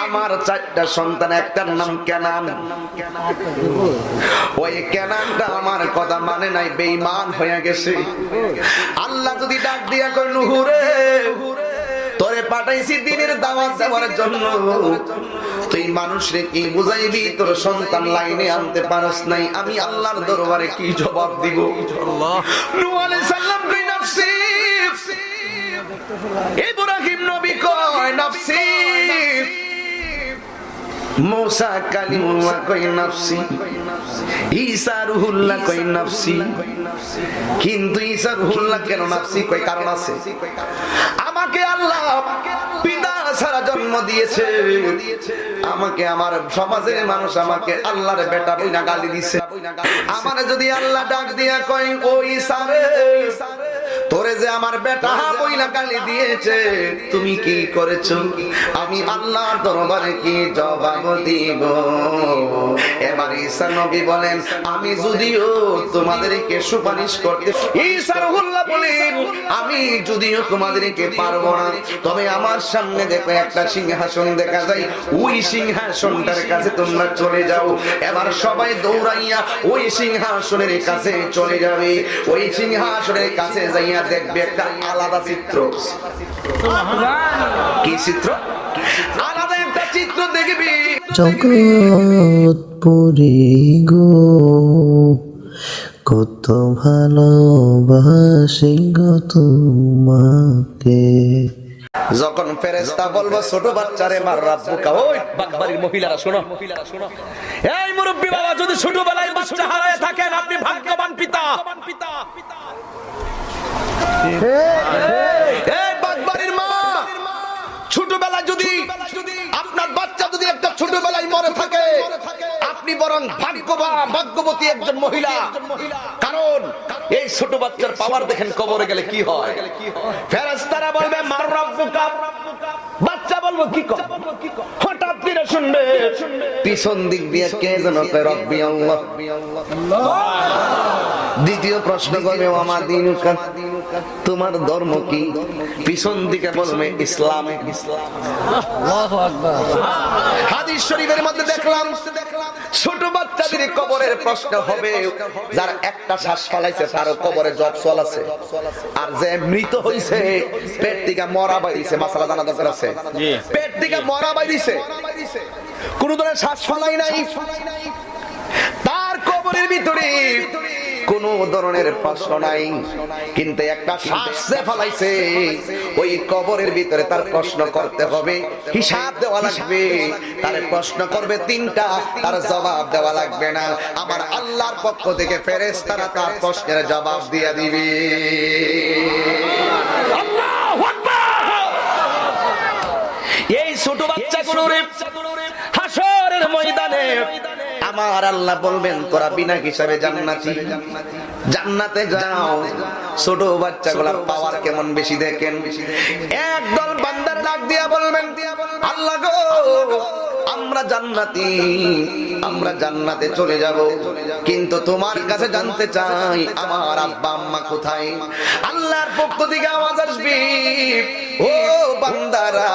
আমার 4টা সন্তান, একটার নাম কেনান। ওই কেনানটা আমার কথা মানে নাই, বেঈমান হয়ে গেছে। আল্লাহ যদি ডাক দিয়া কয় নূহ রে, তোরে পাঠাইছি দ্বীনের দাওয়াত দেওয়ার জন্য, তুই মানুষরে কি বুঝাইবি? তোর সন্তান লাইনে আনতে পারস নাই, আমি আল্লাহর দরবারে কি জবাব দিব? নূহ আলাইহিস সালাম কই নফসি, ইব্রাহিম নবী কয় নফসি, মুসা কালিমুল্লাহ কই নফসি, ঈসা রূহুল্লাহ কই নফসি। কিন্তু ঈসা রূহুল্লাহ কেন নফসি কই? কারণ আছে। আমাকে আল্লাহ পিতা ছাড়া জন্ম দিয়েছে, আমাকে আমার সমাজের মানুষ আমাকে আল্লাহর বেটা বইনা গালি দিছে। আমারে যদি আল্লাহ ডাক দিয়া কয় ও ঈসা রে, তোরে যে আমার বেটা বইলা গালি দিয়েছে, তুমি কি করেছো? আমি আল্লাহর দরবারে কি জবাব দিব? এবার ঈসা নবী বলেন, আমি যদিও তোমাদেরকে সুপারিশ করতে, ঈসা রূহুল্লাহ বলেন, আমি যদিও তোমাদেরকে পারবো না, তবে আমার সামনে দেখো একটা সিংহাসন দেখা যায়, ওই সিংহাসনটার কাছে তোমরা চলে যাও। এবার সবাই দৌড়াইয়া ওই সিংহাসনের কাছে চলে যাবে। ওই সিংহাসনের কাছে যাইয়া দেখবে একটা আলাদা চিত্র। কি চিত্র? আলাদা একটা চিত্র দেখবি। জগৎপুরী গো, কত ভালোবাসি গো তোমাকে। যখন ফেরেশতা বলবো ছোট বাচ্চারে মার রাব্বুকা, ওই বাগবাড়ির মহিলারা শোনো, এই মুরব্বি বাবা, যদি ছোটবেলায় বাচ্চা হারায় থাকেন, আপনি ভাগ্যবান পিতা। এই বাগবাড়ির মা, ছোটবেলায় যদি আপনার বাচ্চা যদি একটা ছোটবেলায় মরে থাকে, আপনি বরং ভাগ্যবান, ভাগ্যবতী একজন মহিলা। কারণ এই ছোট বাচ্চার পাওয়ার দেখেন কবরে গেলে কি হয়। ফেরেশতারা বলবে মার রাব্বুকা, বাচ্চা বলবো কি কর, হঠাৎ করে শুনবে পিছন দিক দিয়ে কে যেন কয় রব্বি আল্লাহ। দ্বিতীয় প্রশ্ন করবে ওমা দীনুকা, তোমার ধর্ম কি? পিছন দিকে বলবে ইসলাম। আল্লাহু আকবার। হাদিস শরীফের মধ্যে দেখলাম ছোট বাচ্চাদের কবরের প্রশ্ন হবে, যার একটা শ্বাস ফলাইছে তারও কবরে জবসল আছে, আর যে মৃত হইছে পেট থেকে মরা বাইরিছে, মাসালা জানা দরকার আছে, পেট থেকে মরা বাইরিছে, কোন ধরনের শ্বাস ফলাই নাই, তার কবরের ভিতরে কোন ধরনের প্রশ্ন নাই। কিন্তু একটা শ্বাস যে ফলাইছে, ওই কবরের ভিতরে তার প্রশ্ন করতে হবে, হিসাব দেওয়া লাগবে। তার প্রশ্ন করবে 3টা, তার জবাব দেওয়া লাগবে না। আমার আল্লাহর পক্ষ থেকে ফেরেশতারা তার প্রশ্নের জবাব দিয়ে দিবে। আল্লাহু আকবার। এই ছোট বাচ্চাগুলোরে হাসরের ময়দানে আমার আল্লাহ বলবেন, তোরা বিনা হিসাবে জান্নাতি, জান্নাতে যাও। ছোট বাচ্চাগুলোর পাওয়ার কেমন বেশি দেখেন। একদল বান্দার ডাক দিয়া বলবেন, আল্লাহ গো, আমরা জান্নাতি, আমরা জান্নাতে চলে যাব, কিন্তু তোমার কাছে জানতে চাই আমার আব্বা আম্মা কোথায়? আল্লাহর পক্ষ থেকে আওয়াজ আসবে, ও বান্দারা,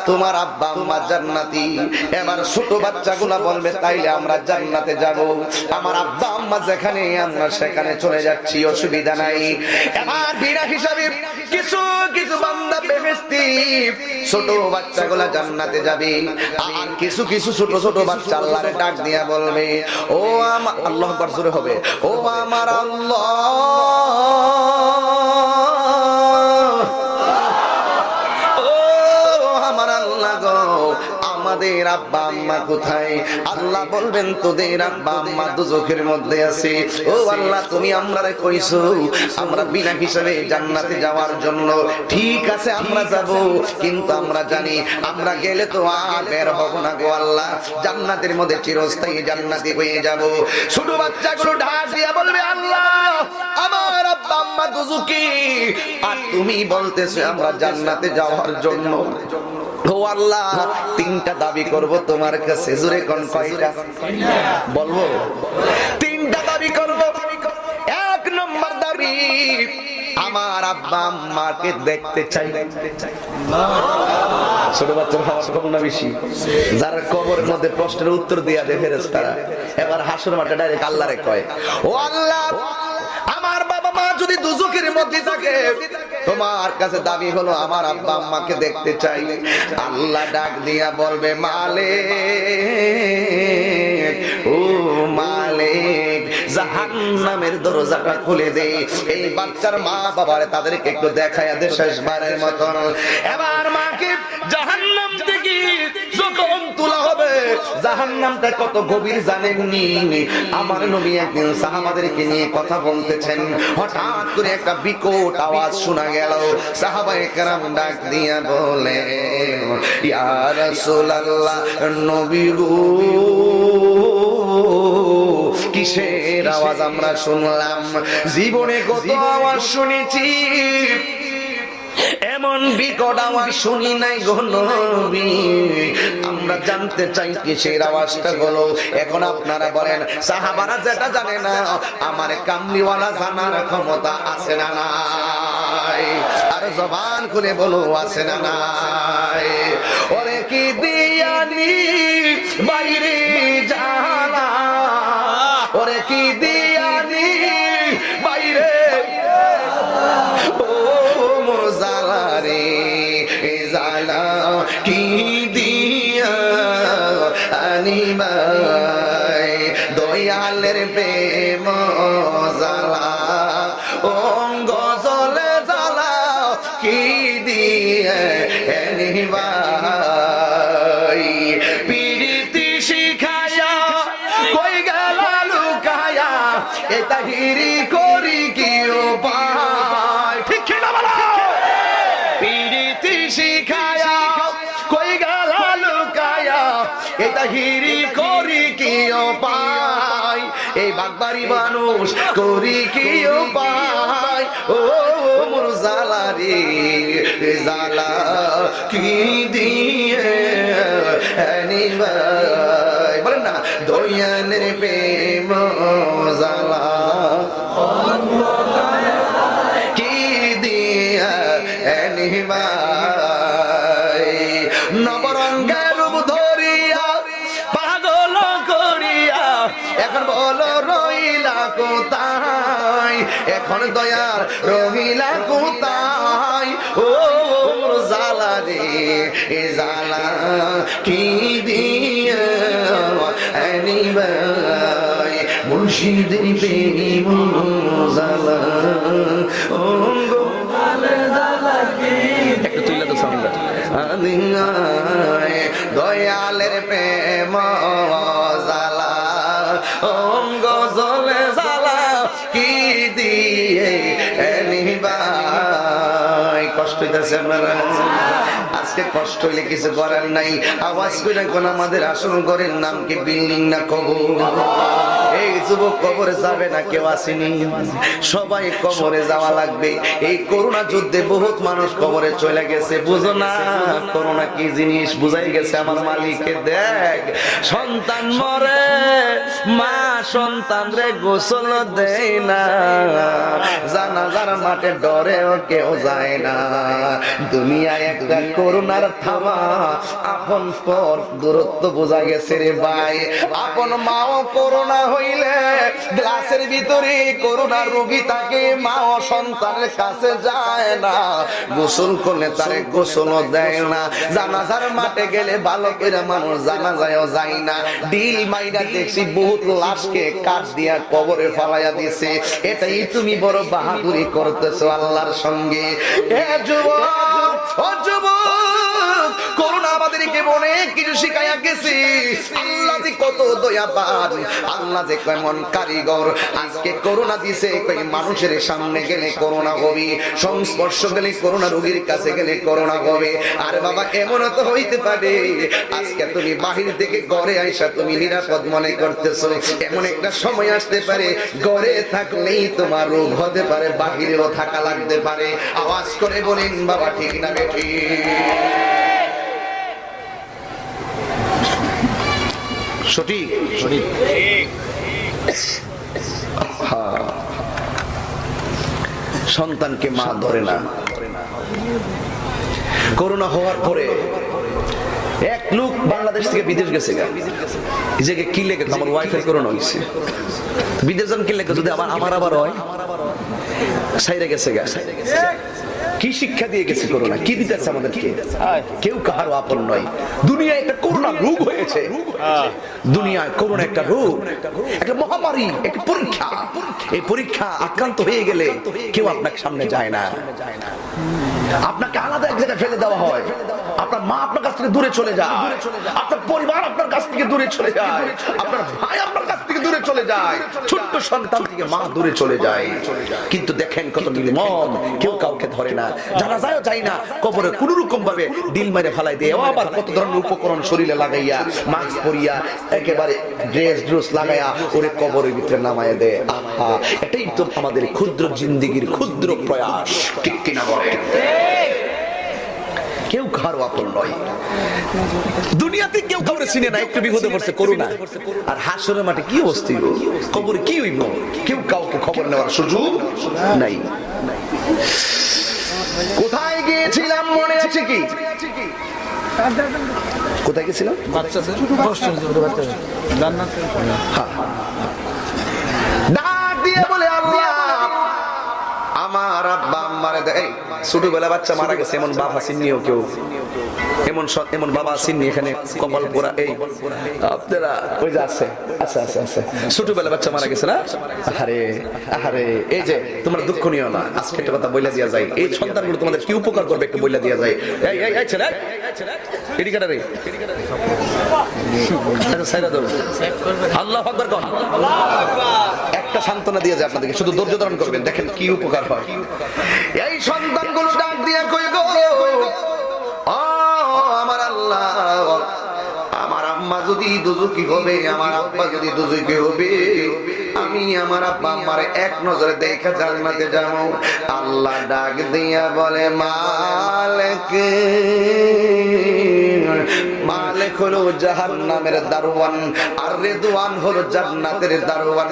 তোমার আব্বা আম্মা জান্নাতি। এবার ছোট বাচ্চাগুলা বলবে, তাইলে আমরা জান্নাতে যাব, আমার আব্বা আম্মা যেখানে আমরা সেখানে চলে যাচ্ছি, অসুবিধা নাই। এবার বিনা হিসাবে কিছু কিছু বান্দা বেহেশতি ছোট বাচ্চাগুলা জান্নাতে যাবে, আর কিছু কিছু ছোট ছোট বাচ্চা আল্লাহরে ডাক দিয়া বলবে, ও আমার আল্লাহু আকবার, জোরে হবে, ও আমার আল্লাহ, আমাদের আব্বা আম্মা কোথায়? আল্লাহ বলবেন, তোদের আব্বা আম্মা দুজখের মধ্যে আছে। ও আল্লাহ, তুমি আমরারে কইছো আমরা বিনা হিসাবে জান্নাতে যাওয়ার জন্য। ঠিক আছে, আমরা যাব, কিন্তু আমরা জানি আমরা গেলে তো আর বের হব না গো আল্লাহ, জান্নাতের মধ্যে চিরস্থায়ী জান্নাতি হয়ে যাব। ছোট বাচ্চাগুলো ঢাক দিয়া বলবে, আল্লাহ, আমার আব্বা আম্মা দুজখে, আর তুমি বলতেছো আমরা জান্নাতে যাওয়ার জন্য। ও আল্লাহ, 3টা দাবি করব তোমার কাছে, জোরে কোন কয়টা বলবো? 3টা দাবি করব। 1 নম্বর দাবি, আমার আব্বা আম্মাকে দেখতে চাই। ছোট বাচ্চার হওয়ার কম না বেশি? যারা কবরের মধ্যে প্রশ্নের উত্তর দিয়া দেয় ফেরেশতারা, এবার হাসর মাঠে ডাইরেক্ট আল্লাহরে কয়, ও আল্লাহ, আমার বাবা মা যদি দুজকের মধ্যে থাকে, তোমার কাছে দাবি হলো আমার আব্বা আম্মাকে দেখতে চাই। আল্লাহ ডাক দিয়া বলবে, মালিক, ও মালিক, জাহান্নামের দরজাটা খুলে দে, এই বাচ্চার মা বাবারে তাদেরকে একটু দেখায়া দে শেষবারের মতন। এবার মাকে জাহান্নাম থেকে যখন তোলা হবে, জাহান্নামটা কত গভীর জানেননি? আমার নবী একদিন সাহাবাদেরকে নিয়ে কথা বলতেছেন, হঠাৎ করে একটা বিকট আওয়াজ শোনা গেল। সাহাবায়ে কেরাম ডাক দিয়া বলে, ইয়া রাসূলুল্লাহ, নবী গো, কিসের আওয়াজ আমরা শুনলাম? জীবনে কত আওয়াজ শুনেছি, এমন বিকট আওয়াজ শুনি নাই গো নবী। আমরা জানতে চাই কিসের আওয়াজটা হলো। এখন আপনারা বলেন, সাহাবারা যেটা জানে না, আমার কামলিওয়ালা জানার ক্ষমতা আছে না নাই? আর জবান খুলে বলো, আছে না নাই? ওরে কি দিয়ানি বাইরে জানা, ওরে কি দিয়ানি বাইরে, ও মোর জালা রে জালা, কি দিয়া আনিবাই দয়ালের প্রেম জালা, অঙ্গ জলে জালা, কি দিয়ে আনিবাই। পিরিতি শিখায়া কই গেল লুকায়া, এটা হিরি করি কি উপায়? ঠিক কি না বলো? পিরিতি শিখায়া কই গেল লুকায়া, এটা হিরি করি কি উপায়? এই বাগবাড়ি মানুষ করি কি উপায়? ও মোর জালা রে জালা, কি দিয়ে আনিবাই? বলেন না, দয়ালের প্রেম জালা, কি দিয়া আনিবাই? নবরঙ্গের রূপ ধরিয়া পাগল করিয়া, এখন বলো রইলা কোথায়? এখন দয়ার রহিলা কোথায়? ও জালা রে জালা, কি দিয়ে আনিবাই? মুর্শিদের প্রেম জালা, অঙ্গ একটু তুইলা তো সামনে দয়ালের প্রেম জালা, অঙ্গ জলে জালা, কি দিয়ে আনিবাই? কষ্ট হইতেছে আপনারা? আজকে কষ্ট হইলে কিছু করার নাই। আওয়াজ করে কোন আমাদের আসল ঘরের নাম কি বিল্ডিং না কবর? এই যুবক কবরে যাবে না, কেউ আসেনি, সবাই কবরে যাওয়া লাগবে। এই করোনা যুদ্ধে বহুত মানুষ কবরে চলে গেছে, বুঝো না করোনা কি জিনিস? বুঝাই গেছে আমার মালিককে। দেখ, সন্তান মরে, মা সন্তান রে গোসল দেয় না, জানাজার মাঠে ডরেও কেউ যায় না। দুনিয়ায় একটা করোনার থামা, আপন পর দূরত্ব বোঝা গেছে রে ভাই। আপন মাও করোনা হইলে গ্লাসের ভিতরে করোনা রোগী থাকে, মাও সন্তানের কাছে যায় না, গোসল করলে তারে গোসলও দেয় না। জানাজার মাঠে গেলে ভালো করে মানুষ জানাজায়ও যায় না। ডিল মাইরা দেখছি বহুত লাশকে কাঠ দিয়া কবরে ফালাইয়া দিছে। এটাই তুমি বড় বাহাদুরি করতেছো আল্লাহর সঙ্গে। এ যুবক, ও যুবক, করোনা আমাদেরকে অনেক কিছু শিখাইয়া গেছে। আল্লাহ যে কত দয়াবান, আল্লাহ যে কেমন কারিগর। আজকে করোনা দিছে, কই মানুষের সামনে গেলে করোনা হবে, সংস্পর্শ গেলে করোনা, রোগীর কাছে গেলে করোনা হবে। আর বাবা এমন তো হইতে পারে আজকে তুমি বাহির থেকে ঘরে আইসা তুমি নিরাপদ মনে করতেছো, এমন একটা সময় আসতে পারে ঘরে থাকলেই তোমার রোগ হতে পারে, বাহিরেও থাকা লাগতে পারে। আওয়াজ করে বলেন বাবা, ঠিক না বেঠি? সঠিক সঠিক। সন্তানকে মা ধরে না। করোনা হওয়ার পরে এক লোক বাংলাদেশ থেকে বিদেশ গেছে গা, এই যে কি লেগে আমার ওয়াইফাই করোনা হয়েছে, বিদেশ যান কি লেগে যদি আমার আবার হয়, সাইরে গেছে গা। কি শিক্ষা দিয়ে গেছে করোনা, কি দিতেছে আমাদেরকে? কেউ কাহারও আপন নয়। দুনিয়ায় একটা করোনা রোগ হয়েছে, দুনিয়ায় করোনা একটা রোগ, একটা মহামারী, একটা পরীক্ষা। এই পরীক্ষা আক্রান্ত হয়ে গেলে কেউ আপনার সামনে যায় না, আপনাকে আলাদা এক জায়গায় ফেলে দেওয়া হয়। আপনার মা আপনার কাছ থেকে দূরে চলে যায়, আপনার পরিবার আপনার কাছ থেকে দূরে চলে যায়, আপনার ভাই আপনার কাছ থেকে দূরে চলে যায়, ছোট্ট সন্তান থেকে মা দূরে চলে যায়। কিন্তু দেখেন কত নির্মম, কেউ কাউকে ধরে না, জানা যায়ও যায় না, কবরে কোন রকম ভাবে ডিল মেরে ফেলাই দেয়। আবার কত ধরনের উপকরণ শরীরে লাগাইয়া, মাস্ক পরিয়া, একেবারে ড্রেস লাগাইয়া ওরে কবরের ভিতরে নামায় দেয়। আহা, এটাই তো আমাদের ক্ষুদ্র জিন্দেগির ক্ষুদ্র প্রয়াস, ঠিক কিনা বলে? কেউ কারো আপন নয়, দুনিয়াতে কেউ কাউরে চিনে না। একটু বিপদে পড়ছে করোনা, আর হাসরের মাঠে কি অবস্থা, কবরে কি হইব, কেউ কাউকে খবর নেওয়ার সুযোগ নাই। কোথায় গিয়েছিলাম মনে আছে কি? কোথায় গেছিলাম? ডাক দিয়ে বলে, আল্লাহ আমার আব্বা আম্মারে দেয়। ছোটবেলা বাচ্চা মারা গেছে এমন বাবা চিনিও কেউ, এমন বাবা চিনি এখানে কপাল পোড়া। এই আপনারা ওই যে আছে, আচ্ছা আচ্ছা আচ্ছা, ছোটবেলা বাচ্চা মারা গেছে না? আরে আরে, এই যে তোমরা দুঃখ নিও না, আজকে একটা কথা বইলা দিয়া যায়, এই সন্তানগুলো তোমাদের কি উপকার করবে একটু বইলা দিয়া যায়। এই এই এই ছেলে, এডি কাটা রে, আচ্ছা সাইরা দাও, আল্লাহু আকবার কোন, একটা সান্ত্বনা দিয়ে যায় আপনাদেরকে, শুধু ধৈর্য ধারণ করবেন, দেখেন কি উপকার হয়। এই সন্তানগুলো ডাক দিয়ে কই গো, আমার আল্লাহ, আমার আম্মা যদি দুজকি হবে, আমার আব্বা যদি দুজকি হবে, আমি আমার আব্বা আম্মার এক নজরে দেখে জান্নাতে যাব। আল্লাহ ডাক দিয়া বলে, মালিক, মালিক হলো জাহান্নামের দারওয়ান, আর রিদওয়ান হলো জান্নাতের দারওয়ান।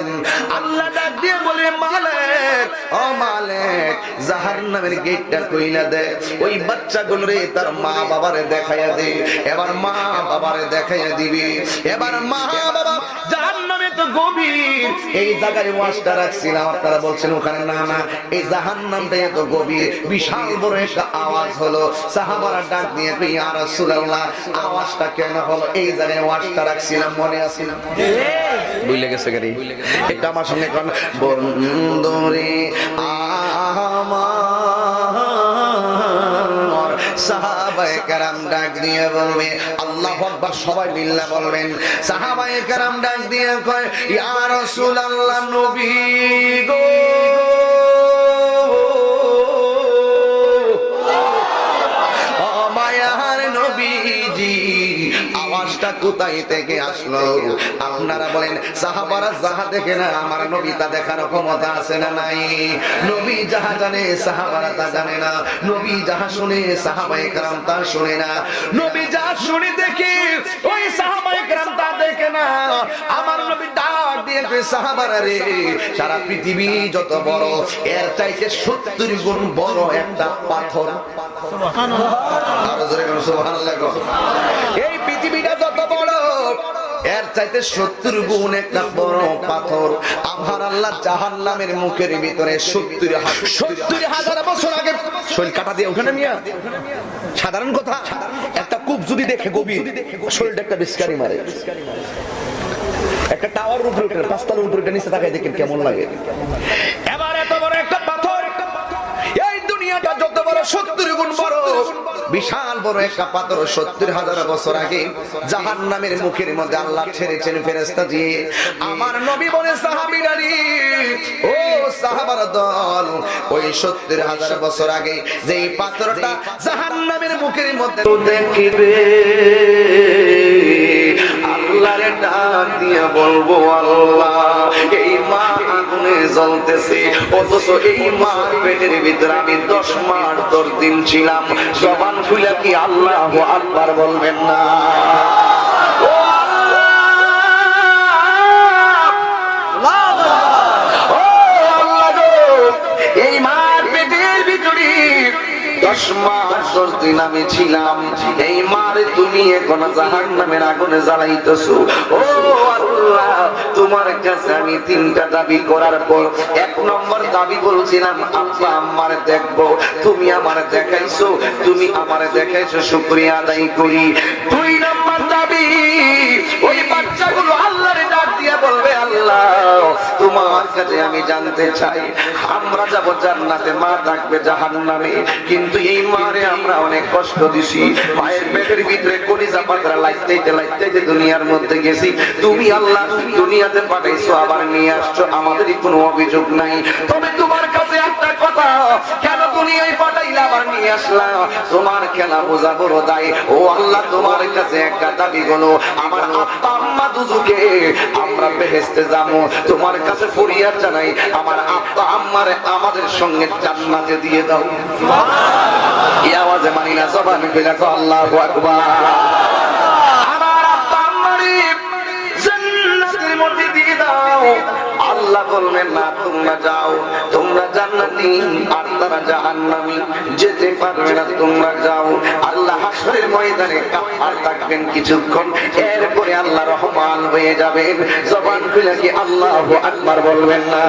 আল্লাহ ডাক দিয়ে বলে, মালিক, ও মালিক, জাহান্নামের গেটটা কইলা দে, ওই বাচ্চাগুলোরে তার মা বাবারে দেখাইয়া দে। এবার মা বাবারে দেখাইয়া দিবি। এবার মা বাবা, জাহান্নামে তো গভীর, এই জায়গায় ওয়াজটা রাখছিলাম, আপনারা বলছেন ওখানে না না, এই জাহান্নামটা এত গভীর, বিশাল বড় একটা আওয়াজ হলো। সাহাবারা ডাক দিয়ে কই, ইয়া রাসূলুল্লাহ, আওয়াজটা কেন হলো? এই জায়গায় ওয়াজটা রাখছিলাম, মনে আছে? ভুলে গেছে গাড়ি, এটা আমার সঙ্গে কোন বন্ধুরে আমার, সাহাবায়ে কেরাম ডাক দিয়ে বলবে, আল্লাহু আকবার, সবাই মিল্লা বলবেন। সাহাবায়ে কেরাম ডাক দিয়ে কয়, ইয়া রাসূলুল্লাহ, নবী গো, ও মায়ার নবীজি, আওয়াজটা কোথায় থেকে আসলো? আপনারা বলেন, সাহাবারা যাহা দেখে না, আমার নবী তা দেখার ক্ষমতা আছে না নাই? নবী যাহা জানে সাহাবারা তা জানে না, নবী যাহা শুনে সাহাবায়ে কেরাম তা শুনে না, নবী যাহা শুনে দেখে ওই সাহাবায়ে কেরাম তা দেখে না। আমার নবী ডাক দিয়ে কয়, সাহাবারা রে, সারা পৃথিবী যত বড়, এর চাইতে 70 গুণ বড় একটা পাথর। সুবহানাল্লাহ, আর জোরে বলুন সুবহানাল্লাহ। এই পৃথিবীটা যত বড়, এর চাইতে 70 গুণ একটা বড় পাথর আমার আল্লাহ জাহান্নামের মুখের ভিতরে 70,000 বছর আগে শরীর কাটা দিয়ে ওখানে নিয়ে। সাধারণ কথা, একটা কূপ যদি দেখে গভীর, শরীরটা একটা বিস্কারি মারে। একটা টাওয়ার উপরে উঠে, 5 তলার উপরে উঠে নিচে তাকায় দেখেন কেমন লাগে। এবার এত বড় একটা পাথর, এই দুনিয়াটা যত বড়, 70 গুণ বড়, বিশাল বড় একটা পাথর 70,000 বছর আগে জাহান্নামের মুখের মধ্যে আল্লাহ ছেড়েছেন ফেরেশতা দিয়ে। আমার নবী বলে, সাহাবীরা রে, ও সাহাবার দল, ওই 70,000 বছর আগে যেই পাথরটা জাহান্নামের মুখের মধ্যে দেখিবে, আল্লাহরে ডাক দিয়া বলবো, আল্লাহ, এই মা আগুনে জ্বলতেছে, অথচ এই মা পেটের ভিতরে আমি 10 মাস 10 দিন ছিলাম। জবান খুলে কি আল্লাহু আকবার বলবেন না? 10 মাস 10 দিন আমি ছিলাম, এই মারে তুমি এখন জাহান্নামের আগুনে জ্বালাইতেছো। ও আল্লাহ, তোমার কাছে আমি 3টা দাবি করার পর 1 নম্বর দাবি বলছিলাম আব্বা আম্মারে দেখবো, তুমি আমারে দেখাইছো, তুমি আমারে দেখাইছো, শুকরিয়া আদায় করি। 2 নম্বর দাবি, ওই বাচ্চাগুলো আল্লাহরে ডাক দিয়া বলবে আল্লাহ তোমার কাছে আমি জানতে চাই, আমরা যাব জান্নাতে, মা থাকবে জাহান্নামে, কিন্তু এই মারে আমরা অনেক কষ্ট দিছি, মায়ের পেটের ভিতরে কলিজা পাতরা লাইতে লাইতে দুনিয়ার মধ্যে গেছি, তুমি আল্লাহ দুনিয়াতে পাঠাইছো আবার নিয়ে আসছো, আমাদেরই কোনো অভিযোগ নাই, তবে তোমার কাছে একটা কথা, কেন দুনিয়ায় পাঠাইলা আবার নিয়ে আসলা, তোমার খেলা বোঝা বড় দায়। ও আল্লাহ, তোমার কাছে একটা দাবি হলো আমার আব্বা আম্মা দুজুকে আমরা বেহেশতে যাবো, তোমার কাছে ফরিয়াদ জানাই আমার আব্বা আম্মারে আমাদের সঙ্গে জান্নাতে দিয়ে দাও। এই আওয়াজে মানি না, জবান খুলে কও আল্লাহু আকবার। আমার আব্বা আম্মারে জান্নাতের মধ্যে দিয়ে দাও। আল্লাহ বলবেন না তোমরা যাও, তোমরা জান্নাতি আর তারা জাহান্নামী, যেতে পারবে না, তোমরা যাও। আল্লাহ হাসরের ময়দানে কাফার থাকবেন কিছুক্ষণ, এরপরে আল্লাহ রহমান হয়ে যাবেন, জবান খুলে কি আল্লাহু আকবার বলবেন না?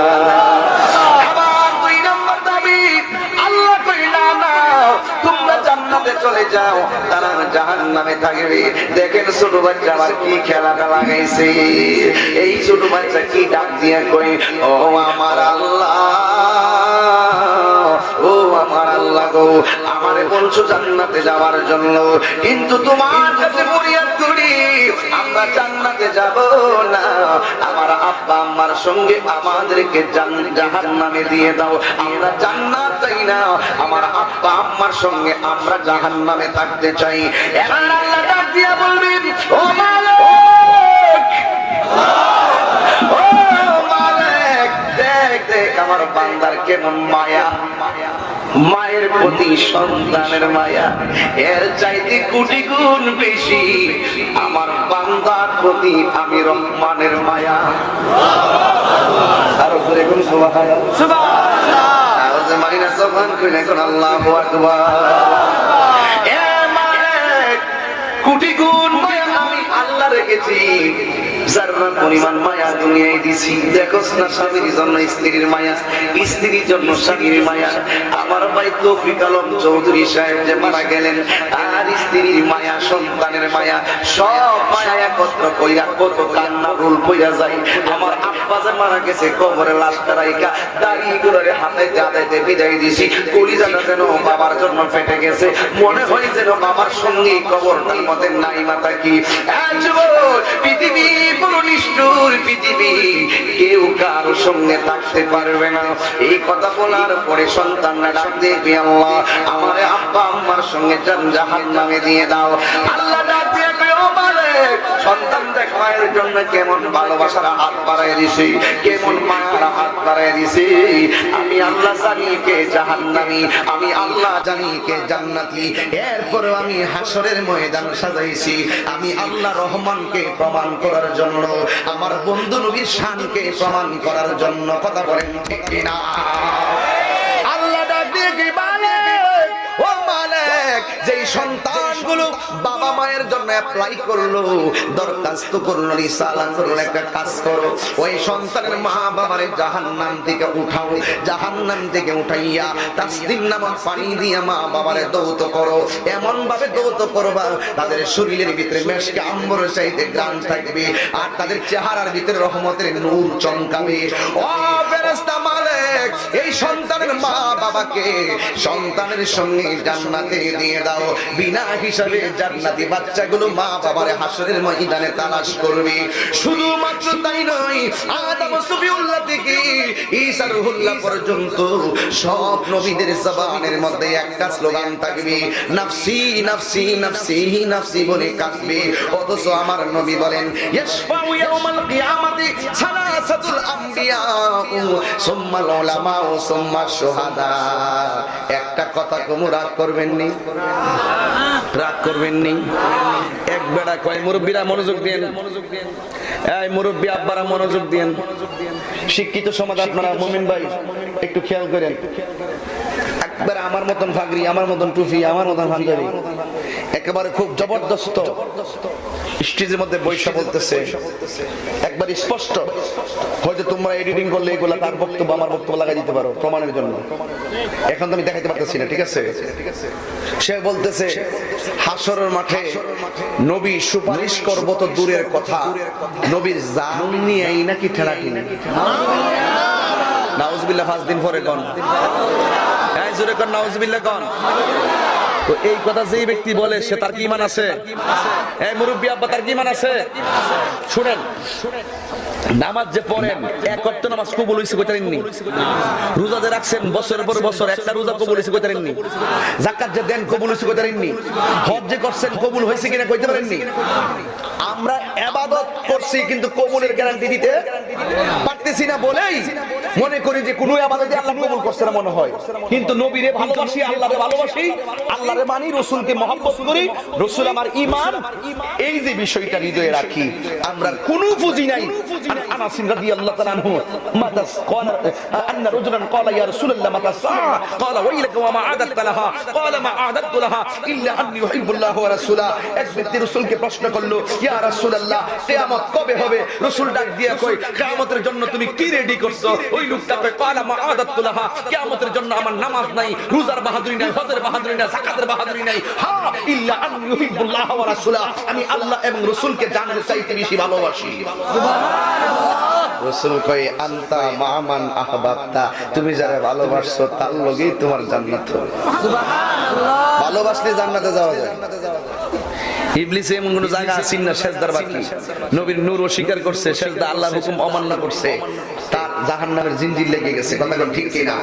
আবার 2 নম্বর দাবি, আল্লাহ কই না না তোমরা জান্নাতে চলে যাও, তারা জাহান্নামে থাকবে। দেখেন ছোট বাচ্চা আবার কি খেলাটা লাগাইছে, এই ছোট বাচ্চা কি ডাক দিয়া কই, ও আমার আল্লাহ, ও আমার আল্লাহ গো, আমারে বলছো জান্নাতে যাওয়ার জন্য, কিন্তু তোমার কাছে ফরিয়াদ করি আমরা জান্নাতে যাব না, আমার আব্বা আম্মার সঙ্গে আমাদেরকে জাহান্নামে দিয়ে দাও, আমরা জান্নাত চাই না, আমার আব্বা আম্মার সঙ্গে আমরা জাহান্নামে থাকতে চাই। এবার আল্লাহ ডাক দিয়া বলবেন, ও মালিক, ও মালিক, দেখ দেখ আমার বান্দার কেমন মায়া, মায়ের প্রতি সন্তানের মায়া এর চাইতে কোটি গুণ বেশি আমার বান্দার প্রতি আমি রহমানের মায়া। আর উপরে কোন সুবহানাল্লাহ, সুবহানাল্লাহ, আওয়াজে মারিনা সুবহান কইলে কোন আল্লাহু আকবার। এ মালিক, কোটি গুণ মায়া আমি আল্লাহ রেখেছি, যারা পরিমাণ মায়া দুনিয়ায় দিছি, দেখোস না স্বামীর জন্য স্ত্রীর মায়া, স্ত্রীর জন্য স্বামীর মায়া। আমার ভাই তৌফিক আলম চৌধুরী সাহেব যে মারা গেলেন, আর স্ত্রীর মায়া, সন্তানের মায়া, সব মায়া একত্র কইরা কত কান্না রোল কইরা যায়। আমার আব্বা যে মারা গেছে, কবরে লাশটা রাইখা দাড়ি গুলোরে হাতাইতে হাতাইতে বিদায় দিছি, কলিজাটা যেন বাবার জন্য ফেটে গেছে, মনে হয় যেন বাবার সঙ্গে কবরটার মধ্যে নাই মাথা কি। পৃথিবী বড় নিষ্ঠুর, পৃথিবী কেউ কারো সঙ্গে থাকতে পারবে না। এই কথা বলার পরে সন্তানরা ডাক দিয়ে আল্লাহ আমার আব্বা আম্মার সঙ্গে জাহান্নামে দিয়ে দাও। আল্লাহ ডাক দিয়ে কয়, ও মালিক, সন্তান দেখ মায়ের জন্য কেমন ভালোবাসার হাত বাড়ায় দিছি, কেমন মায়ার হাত বাড়ায় দিছি। আমি আল্লাহ জানি কে জাহান্নামী, আমি আল্লাহ জানি কে জান্নাতি। এরপরেও আমি হাসরের ময়দান সাজাইছি আমি আল্লাহ রহমানকে প্রমাণ করার জন্য, আমার বন্ধু নবীর শানকে প্রমাণ করার জন্য। কথা বলেন ঠিক কিনা? আল্লাহ ডাক দিয়ে কি বলে, ও মালিক, যেই সন্তানগুলো বাবা মায়ের জন্য অ্যাপ্লাই করলো, দরখাস্ত করলো, রিসালা করলো, একটা কাজ করো, ওই সন্তানের মা বাবারে জাহান্নাম থেকে উঠাও, জাহান্নাম থেকে উঠাইয়া তাসদিম নামক পানি দিয়া মা বাবারে দৌত করো, এমন ভাবে দৌত করবা তাদের শরীরের ভিতরে মেশকে আম্বরের চাইতে গান থাকবে, আর তাদের চেহারার ভিতরে রহমতের নূর চমকাবে। ও ফেরেশতা মালিক, এই সন্তানের মা বাবাকে সন্তানের সঙ্গে জান্নাতে দিয়ে দাও, বিনা হিসাবে জান্নাতি বাচ্চাগুলো মা বাবার হাসরের ময়দানে তালাশ করবে। শুধুমাত্র তাই নয়, আদম সফিউল্লাহ থেকে ঈসা রূহুল্লাহ পর্যন্ত সব নবীদের জবানের মধ্যে একটা স্লোগান থাকবে, নাফসি নাফসি নাফসি নাফসি বলে কাঁদবে। অথচ আমার নবী বলেন, ইয়াশফাউ ইয়াউমাল কিয়ামাতি সালাসাতুল আমবিয়া সুম্মাল উলামা সুম্মা শুহাদা। একটা কথা কম রাগ করবেন নি, রাগ করবেন নি। এক বেড়া কয়, মুরব্বীরা মনোযোগ দেন, এই মুরব্বী আব্বারা মনোযোগ দেন, শিক্ষিত সমাজ আপনারা, মুমিন ভাই একটু খেয়াল করেন। একবারে আমার মতন ফাগরি, আমার মতন টুপি, আমার মতন পাঞ্জাবি, একেবারে খুব জবরদস্ত স্টেজের মধ্যে বৈশা বলতেছে একবার স্পষ্ট, হয়তো তোমরা এডিটিং করলে এগুলা তার বক্তব্য আমার বক্তব্য লাগাই দিতে পারো প্রমাণের জন্য, এখন তো আমি দেখাইতে পারতেছি না, ঠিক আছে? সে বলতেছে হাসরের মাঠে নবী সুপারিশ করবো তো দূরের কথা, নবীর জান নিয়ে নাকি ঠেলা কিনে। নাউজুবিল্লাহ 5 দিন পরে কোন এই জোরে কোন নাউজুবিল্লাহ কোন। তো এই কথা যেই ব্যক্তি বলে সে তার কি ঈমান আছে? এই মুরব্বি আব্বা তার কি ঈমান আছে? শুনেন, নামাজ যে পড়েন এক ওয়াক্ত নামাজ কবুল হইছে কইতে পারেননি? রোজা যে রাখছেন বছরের পর বছর একটা রোজা কবুল হইছে কইতে পারেননি? যাকাত যে দেন কবুল হইছে কইতে পারেননি? হজ যে করছেন কবুল হইছে কিনা কইতে পারেননি? আমরা ইবাদত করছি কিন্তু কবুলের গ্যারান্টি দিতে পারতেছি না বলেই মনে করি যে কোনো ইবাদতে আল্লাহ কবুল করছে না মনে হয়। কিন্তু নবীরে ভালোবাসি, আল্লাহরে ভালোবাসি, আল্লাহরে মানি, রাসূলকে মহব্বত করি, রাসূল আমার ঈমান, এই যে বিষয়টা হৃদয়ে রাখি, আমরা কোনো পুঁজি নাই। আনাস রাদিয়াল্লাহু তাআলা আনহু মাতাস ক্বালা আন্না রাজুলান ক্বালা ইয়া রাসূলুল্লাহ মাতাস সাআ ক্বালা ওয়াইলাকা ওয়া মা আদাততা লাহা ক্বালা মা আদাততু লাহা ইল্লা আন্নী ইউহিব্বুল্লাহ ওয়া রাসূলা। এক ব্যক্তি রাসূলকে প্রশ্ন করলো, ইয়া রাসূলুল্লাহ কিয়ামত কবে হবে? রাসূল ডাক দিয়া কই, কিয়ামতের জন্য তুমি কি রেডি করছো? ওই লোকটা কয়, ক্বালা মা আদাততু লাহা, কিয়ামতের জন্য আমার নামাজ নাই, রোজার বাহাদুরি নাই, হজের বাহাদুরি নাই, যাকাতের বাহাদুরি নাই, হ্যাঁ ইল্লা আন্নী ইউহিব্বুল্লাহ ওয়া রাসূলা, আমি আল্লাহ এবং রাসূলকে জানতে চাইতে বেশি ভালোবাসি। রাসূল কয়, আনতা মা'মান আহবাবতা, তুমি যারা ভালোবাসছো তার লগেই তোমার জান্নাত হবে। সুবহানাল্লাহ, ভালোবাসলে জান্নাতে যাওয়া যায়। ইবলিস এমন কোন জায়গা আছে না সেজদার বাকি, নবীর নূর অস্বীকার করছে, সেজদা আল্লাহর হুকুম অমান্য করছে, তার জাহান্নামের জিনজির লেগে গেছে। কথা কোন ঠিক কি না?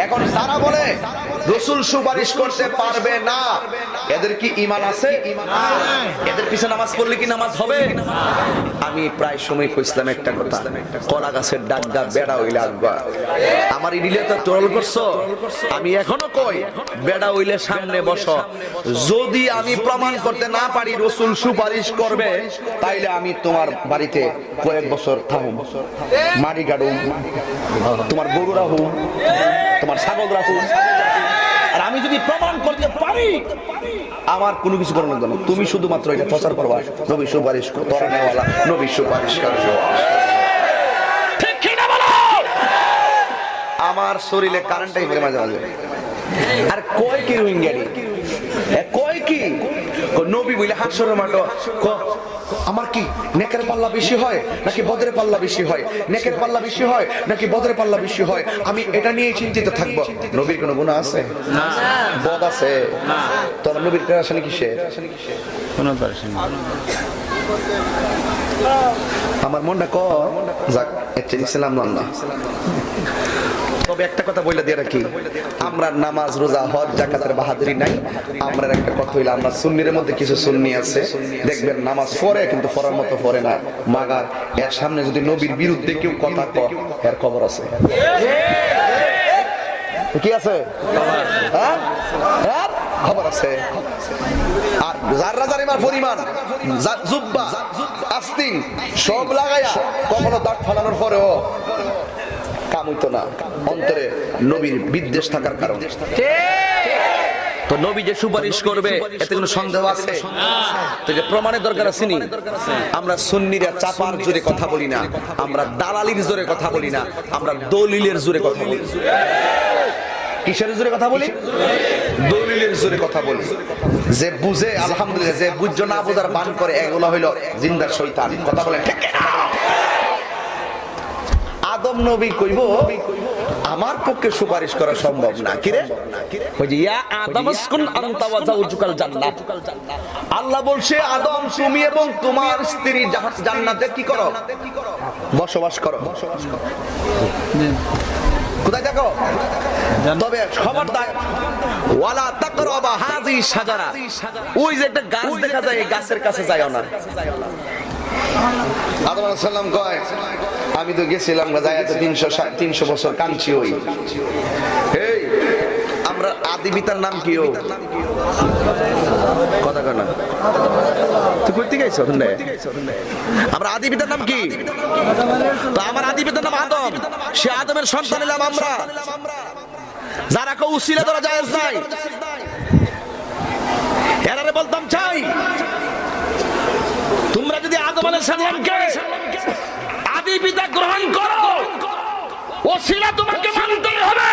এখন যারা বলে রাসূল সুপারিশ করতে পারবে না, এদের কি ঈমান আছে? এদের পিছনে নামাজ পড়লে কি নামাজ হবে? আমি প্রায় সময় কইছিলাম একটা কথা, কলা গাছের ডাগা বেড়া হইলে আগবা। আমার ইডিলে তো ট্রল করছো, আমি এখনো কই বেড়া হইলে সামনে বসো। যদি আমি প্রমাণ করতে না পারি রাসূল সুপারিশ করবে, তাইলে আমি তোমার বাড়িতে কয়েক বছর থাকুম, মাটি কাটুম, তোমার গরু রাখুম, তোমার ছাগল রাখুম। আর আমি যদি প্রমাণ করতে পারি, আমার কোনো কিছু করার লাগবে না, তুমি শুধুমাত্র এটা প্রচার করবা, নবী সুপারিশ করেনেওয়ালা, নবী সুপারিশ করবে। ঠিক কি না বলো? আমার শরীরে কারেন্টটাই পড়ে মাঝে মাঝে। আর কয় কি রোহিঙ্গারি, কয় কি নবী বলে হাসরের মাঠ, আমার কি নেকের পাল্লা বেশি হয় নাকি বদরের পাল্লা বেশি হয়? নেকের পাল্লা বেশি হয় নাকি বদরের পাল্লা বেশি হয়? আমি এটা নিয়ে চিন্তিত থাকবো। নবীর কোনো গুনাহ আছে? না। বদ আছে? না। তোর নবীর পেরেশানি কিসে? কোনো পেরেশানি না। আমার মনটা ক যাক, এটা ইসলাম না। তবে একটা কথা বলে দিয়ে রাখি, আমরা নামাজ রোজা হজ যাকাতের বাহাদুরি নাই। আমরা একটা কথা হইলো, আমরা সুন্নির মধ্যে কিছু সুন্নি আছে, দেখবেন নামাজ পড়ে কিন্তু পড়ার মতো পড়ে না, মাগার এর সামনে যদি নবীর বিরুদ্ধে কেউ কথা কয় এর খবর আছে। কি আছে? হ্যাঁ, এর খবর আছে। আর যারা জারিমার পরিমাণ জুব্বা আস্তিন সব লাগায়া কখনো দাঁত ফালানোর পরেও কাম হইতো না, অন্তরে নবীর বিদ্বেষ থাকার কারণে। তো নবী যে সুপারিশ করবে এতে কোনো সন্দেহ আছে? তো যে প্রমাণের দরকার আছে নি? আমরা সুন্নিরা চাপার জোরে কথা বলি না, আমরা দালালির জোরে কথা বলি না, আমরা দলিলের জোরে কথা বলি। কিসের জোরে কথা বলি? দলিলের জোরে কথা বলি। যে বুঝে আলহামদুলিল্লাহ, যে বুঝছো না বোঝার বান করে এগুলা হইলো জিন্দার শয়তান। কথা বলেন ঠিক না? আদম নবী কইব আমার পক্ষে সুপারিশ করা সম্ভব না। কি রে? ওই যে ইয়া আদম আসকুন আনতা ওয়া যাওজুকাল জান্নাত, আল্লাহ বলছে আদম তুমি এবং তোমার স্ত্রী জান্নাতে কি করো? বসবাস করো। কোথায় থাকো? তবে খবরদার ওয়ালা তাকরাবা হাযি শাজারা, ওই যে একটা গাছ দেখা যায় এই গাছের কাছে যাইও না। আদম আলাইহিস সালাম কয় আমি তো গেছিলাম গাজায়াতে 300 বছর কাঞ্চি হই। এই আমরা আদি পিতার নাম কি? ও কথা কয় না, তুই কইতে গেছ? আমরা আদি পিতার নাম কি? তো আমার আদি পিতার নাম আদম, সে আদমের সন্তান হলাম আমরা। যারা কেউ উসিলা ধরা জায়েজ নাই, এরারে বলতাম চাই তোমরা যদি আদম আলাইহিস সালামকে আদি পিতা গ্রহণ করো, ওসিলা তোমাকে মানতেই হবে।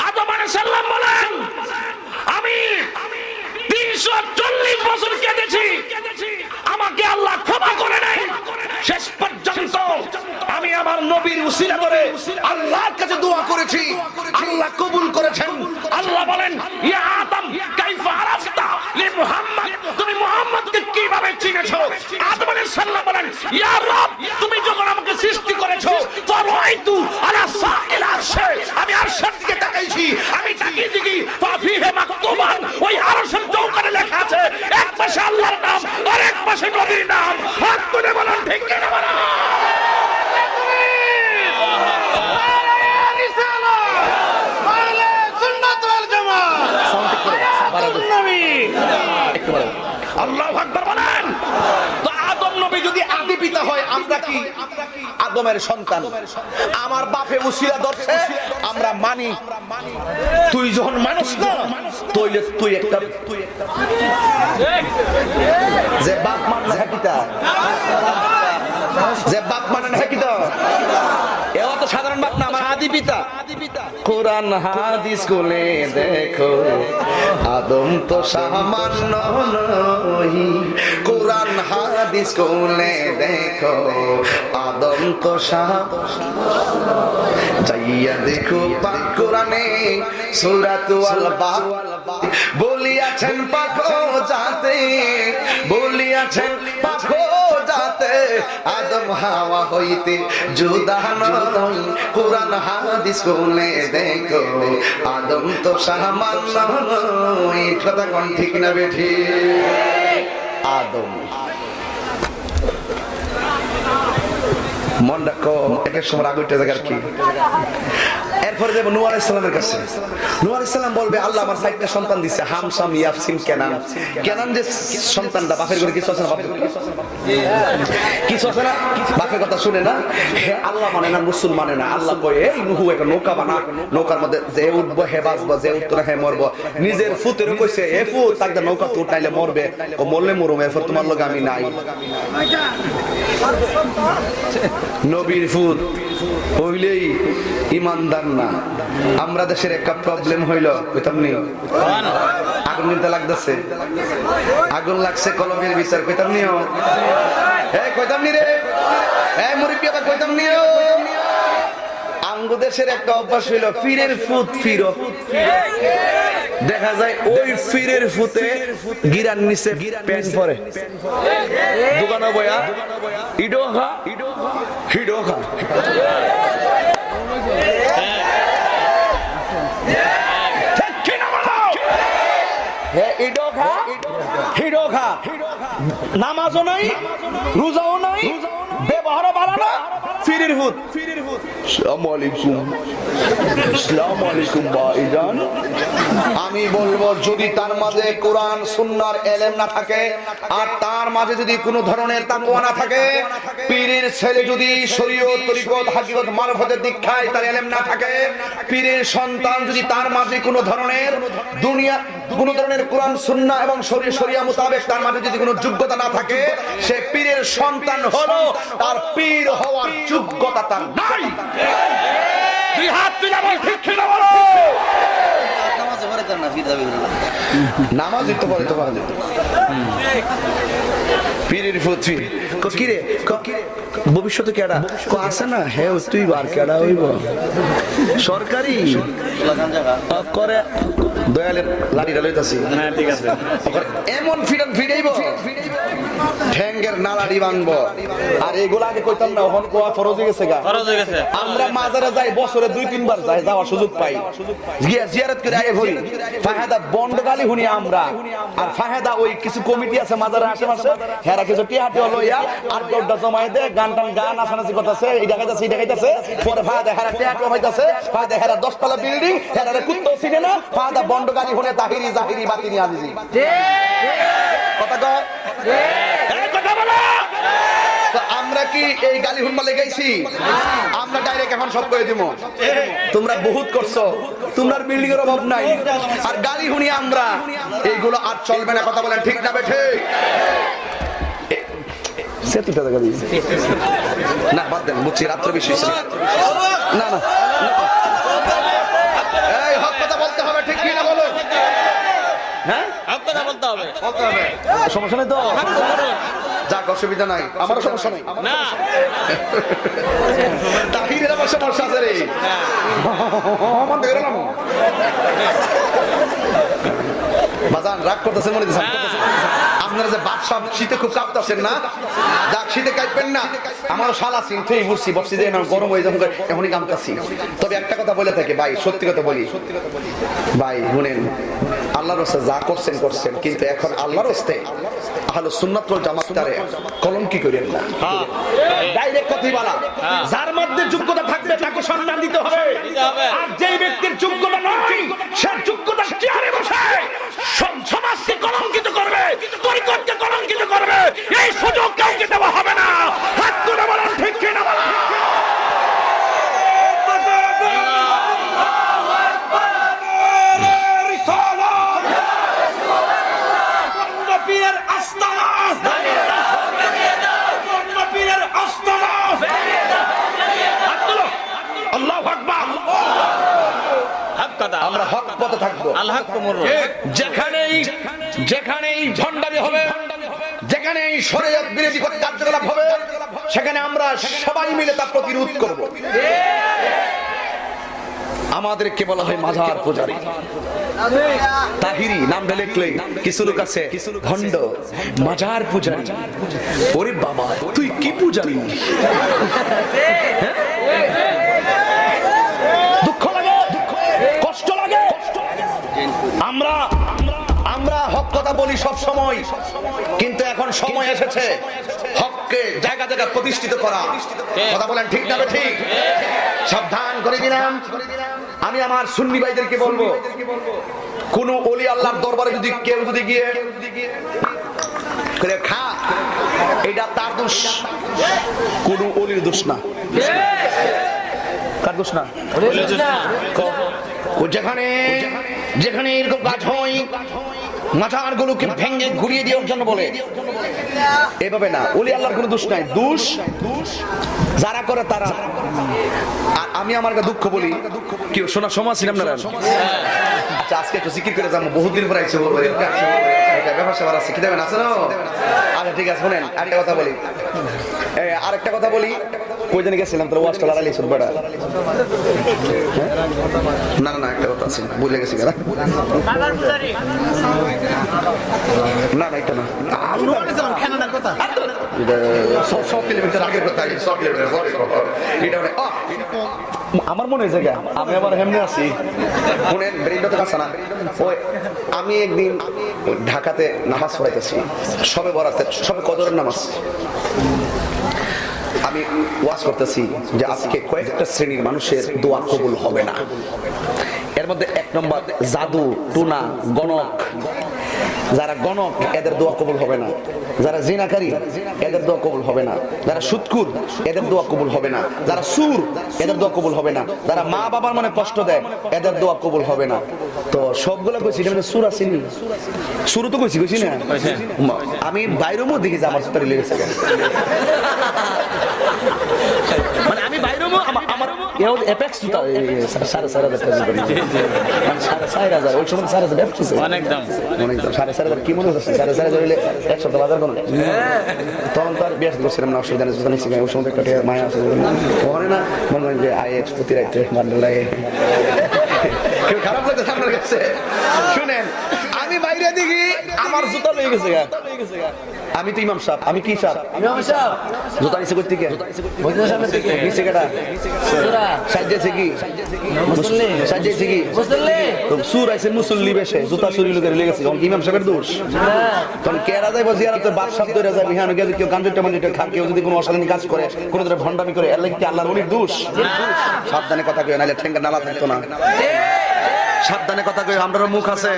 আদম আলাইহিস সালাম বলেন, আমি 340 বছর কেঁদেছি, আমাকে আল্লাহ ক্ষমা করে নাই। শেষ পর্যন্ত আমি আমার নবীর উসিলা করে আল্লাহর কাছে দোয়া করেছি, আল্লাহ কবুল করেছেন। আল্লাহ বলেন, ইয়া আদম কাইফা আরাফতা লি মুহাম্মদ, তুমি মুহাম্মদকে কিভাবে চিনেছো? আদম আলাইহিস সালাম বলেন, ইয়া রব, তুমি যখন আমাকে সৃষ্টি করেছো, ফারাইতু আলা সাইল আরশে, আমি আরশের দিকে তাকাইছি, আমি তাকিয়ে দেখি ফাফিহে মাকতুবান, ওই আরশের চৌকাঠে লেখা আছে এক পাশে আল্লাহর নাম আর এক পাশে নবীর নাম। হাত তুলে বলেন ঠিক কি না বলেন? আল্লাহু আকবার বলেন। তো আদম নবী যদি আদি পিতা হয়, আমরা কি আদমের সন্তান? আমার বাপে উসিলা ধরছে, আমরা মানি। তুই যখন মানুষ না, তুই একটা যে বাপ মানে না পিতা, যে বাপ মানে না পিতা, এও তো সাধারণ বাপ না, আমার আদি পিতা। কোরআন হাদিস খুলে দেখো, আদম তো সামান্য নই। কোরআন হাদিস খুলে দেখো, আদম তো যাইয়া দেখো পাক কোরআনে সূরাতুল বাকারা বলিয়াছেন পাখো যাতে, বলিয়াছেন পাখো যাতে আদম হাওয়া হইতে জুদা নয়। কোরআন হাদিস খুলে দেখো, আদম তো সামান্য নয়। কথা কোন ঠিক না বেঠি? আদম মন রাখো, একের সময় আগুইটা জায়গার কি। এরপরে যাবো নূহ আলাইহিস সালামের কাছে। নূহ আলাইহিস সালাম বলবে, আল্লাহ আমার 4টা সন্তান দিছে, হাম, শাম, ইয়াফসিন, কেনান। কেনান যে সন্তানটা, বাপের ঘরে কিছু আছে না? বাপের কিছু আছে না? বাপের কথা শুনে না, হে আল্লাহ মানে না, রাসূল মানে না। আল্লাহ কয়, এই নূহ একটা নৌকা বানা, নৌকার মধ্যে যে উঠবো হে বাঁচবো, যে উঠতো না হে মরবো। নিজের ফুতেরও কইছে, এ ফুত তাকে নৌকা তো উঠাইলে মরবে, ও মরলে মরুম, এরপর তোমার লগে আমি নাই। নবীর ফুত হইলেই ইমানদার না। আমরা দেশের একটা প্রবলেম হইল, কইতাম নি আগুন নিতে লাগতেছে, আগুন লাগছে কলমের বিচার, কইতাম নিও, হ্যাঁ কইতাম নি রে, হ্যাঁ মুরব্বি কইতাম নিও। আঙ্গু দেশের একটা অভ্যাস হইল, পীরের ফুত ফিরো। দেখা যায় ওই পীরের ফুতে গিরার নিচে প্যান্ট পরে, দোকানে বয়া ইডো খা হিডো খা। নামাজও নাই, রোজাও নাই, ব্যবহারও ভালো না, ফিরির হুত। আসসালামু আলাইকুম, আসসালামু আলাইকুম ভাইজান। আমি বলবো, যদি তার মাঝে কোরআন সুন্নাহর ইলম না থাকে, আর তার মাঝে যদি কোনো ধরনের তাকওয়া না থাকে, পীরের ছেলে যদি শরীয়ত, তরিকত, হাকিকত, মারফতের দীক্ষায় তার ইলম না থাকে, পীরের সন্তান যদি তার মাঝে কোনো ধরনের দুনিয়া, কোনো ধরনের কোরআন সুন্নাহ এবং শরিয়া মোতাবেক তার মাঝে যদি কোনো যোগ্যতা না থাকে, সে পীরের সন্তান হলো, তার পীর হওয়ার যোগ্যতা তার নাই। দুই হাত তুলে বল ঠিক কি না বলো? নামাজই তো পড়ে, তো পড়ে পীরের ফুতি কি রে, ভবিষ্যতে কেডা আছে না? হ্যাঁ তুই বার কেডা হইব সরকারি করে দয়ালের লাঠিটা লইতাছি। হ্যাঁ ঠিক আছে, এমন ফিডান ফিডাইব, ঠ্যাঙ্গের নালাড়ি ভাঙবো। আর এগুলো আগে কইতাম না, ওখান কোয়া ফরজ হয়ে গেছে গা। আমরা মাজারে যাই, বছরে 2-3 বার যাই, যাওয়ার সুযোগ পাই, গিয়া জিয়ারত করে আগে ঘুরি। ফাহেদা বন্ডগালি শুনি আমরা, আর ফাহেদা ওই কিছু কমিটি আছে মাজারের আশেপাশে, হেরা কিছু টিহাটি লইয়া 8-10টা জমাই দে, গান নাচানাচি করতেছে, এই দেখাইতেছে এই দেখাইতেছে। পরে ফাহেদা হেরা টিহাটি হইতাছে, ফাহেদা হেরা 10তলা বিল্ডিং, হেরা কুত্তো চিনে না, ফাহেদা বন্ডগালি শুনে তাহিরি জাহিরি বাতিনি আজিজি। কথা কয় কথা বলো, তো আমরা কি এই গালি হুম্মা লেগাইছি? আমরা ডাইরেক্ট এখন সব করে দিব। তোমরা বহুত করছো, তোমরা বিল্ডিং এর অভাব নাই, আর গালি হুনি আমরা, এইগুলো আর চলবে না। কথা বলেন ঠিক না বেঠে? সেতুটা দেখা দিয়েছে না, বাদ দেন, বুঝছি রাত্র বিশেষ না না, এই হক কথা বলতে হবে, ঠিক কি না বলো? হ্যাঁ, হক কথা বলতে হবে, বলতে হবে। সমস্যা নেই তো? যাক, অসুবিধা নাই, আমারও সমস্যা নেই না। তাহিরের আমার সমস্যা আছে রে, আমার দেখে গেলাম বাজান রাগ করতেছেন মনে দিচ্ছেন। আপনারা যে বাপ সব শীতে খুব কাঁপতেছেন না, যাক শীতে কাঁপবেন না। আমারও শালা চিন্তেই বুঝছি, বসছি যে গরম হয়ে যাবো, এখনই কাঁপতাছি। তবে একটা কথা বলে থাকে ভাই, সত্যি কথা বলি ভাই, শুনেন, আল্লাহর রাস্তায় যা করছেন করছেন, কিন্তু এখন আল্লাহর রাস্তায় আহলে সুন্নাত ওয়াল জামাতটারে কলঙ্কি করেন না। ডাইরেক্ট কথাই বলা, যার মধ্যে যোগ্যতা থাকবে তাকে সম্মান দিতে হবে, আর যেই ব্যক্তির যোগ্যতা নয় সে যোগ্যতা চেয়ারে বসে সমাজকে কলঙ্কিত করবে, তরিকতকে কলঙ্কিত করবে, এই সুযোগ কাউকে দেওয়া হবে না। হাত তুলে বলেন ঠিক কি না? আমরা হক পথে থাকবো, যেখানেই ঝন্ডামি হবে, যেখানেই শরীয়ত বিরোধী কার্যকলাপ হবে, সেখানে আমরা সবাই মিলে তা প্রতিরোধ করব। আমাদেরকে বলা হয় মাজার পূজারী। তাহিরি নাম লিখলে কিছু লোক আছে ভণ্ড, মাজার পূজারী। ওরে বাবা, তুই কি পূজারী? দুঃখ লাগে, কষ্ট লাগে। আমরা হক কথা বলি সব সময়, কিন্তু এখন সময় এসেছে হককে জায়গা জায়গা প্রতিষ্ঠিত করা। কথা বলেন ঠিক না? ঠিক। সাবধান করে দিলাম, আমি আমার সুন্নি ভাইদেরকে বলবো, কোন ওলি আল্লাহর দরবারে যদি কেউ যদি গিয়ে খা, এটা তার দোষ, কোন ওলির দোষ না। কার দোষ না? যেখানে যেখানে এরকম কাজ হয়, মাথার গুলোকে ভেঙে ঘুরিয়ে দেওয়ার জন্য বলে, এভাবে না। ওলি আল্লাহর কোনো দোষ নাই, দোষ যারা করে তারা। আর আমি আমার দুঃখ বলি, কি শোনা সময় ছিলাম না। আচ্ছা, আজকে একটু জিকির করে যাবো, বহুদিন পর আইসে ব্যবসা আছে, কি দেবেন আছে না? আচ্ছা ঠিক আছে, শোনেন আরেকটা কথা বলি, আরেকটা কথা বলি। কই জানি গেছিলাম, তোর ওয়াজটা লড়াইলি শুরু বেড়া। না না, একটা কথা আছে, বুঝলে গেছি না না, এটা না, আমার মনে হয়েছে আমি আবার হেমনে আছি। আমি একদিন ঢাকাতে নামাজ পড়াইতেছি, সবে বরাতে, সবে কদরের নামাজ। আমি ওয়াজ করতেছি যে আজকে কয়েকটা শ্রেণীর মানুষের দোয়া কবুল হবে না। এর মধ্যে 1 নম্বর জাদু টুনা গণক। যারা গণক এদের দোয়া কবুল হবে না, যারা জিনাকারী এদের দোয়া কবুল হবে না, যারা সুদখোর এদের দোয়া কবুল হবে না, যারা সুর এদের দোয়া কবুল হবে না, যারা মা বাবার মনে কষ্ট দেয় এদের দোয়া কবুল হবে না। তো সবগুলো কইছি, এটা মানে সুর আসেনি, সুর তো কইছি না। আমি বাইরের মধ্যে দেখি যে আমার সুতারি লেগেছে, মানে আমি বাইরের আমার এপেক্স জুতা 4,500 টাকা করি, মানে 4,500 ওই সময় 4,500 ব্যবসা অনেক দাম, অনেক দাম। 4,500 কি মনে হচ্ছে? 4,500 হইলে এক সপ্তাহ বাজার কোনো তখন তো আর বিয়াস করছিলাম না, অসুবিধা নেই। ওই সময় একটা মায়া আছে ওখানে না, মনে হয় যে আইএক্স প্রতি রাইতে বান্ডেল লাগে, কেউ খারাপ লাগতেছে আপনার কাছে? শুনেন, আমি বাইরে দেখি আমার জুতা লেগে গেছে। আমি তো ইমাম সাহেব, আমি কি সাহেব? ইমাম সাহেব। জুতা নিচে করতে কে? মসজিদের সামনে থেকে নিচে কেটা? সুরা সাজ্জাছে কি? মুসল্লি সাজ্জাছে কি? মুসল্লি। তো সুর আইছে মুসল্লি বেশে, জুতা চুরি লোকের লেগে গেছে, তখন ইমাম সাহেবের দোষ? তখন কেরা যাইব জিয়ারতের বাপ সাহেব ধরে যাবে, হ্যাঁ গেছে কেউ গাঞ্জুটা মঞ্জুটা খা, কেউ যদি কোনো অসাধারণ কাজ করে, কোনো ধরে ভণ্ডামি করে, এর লাগি কি আল্লাহর ওলির দোষ? সাবধানে কথা কই, নাইলে ঠেঙ্গা নালা থাকতো না। সাবধানে কথা কই, আমরারও মুখ আছে,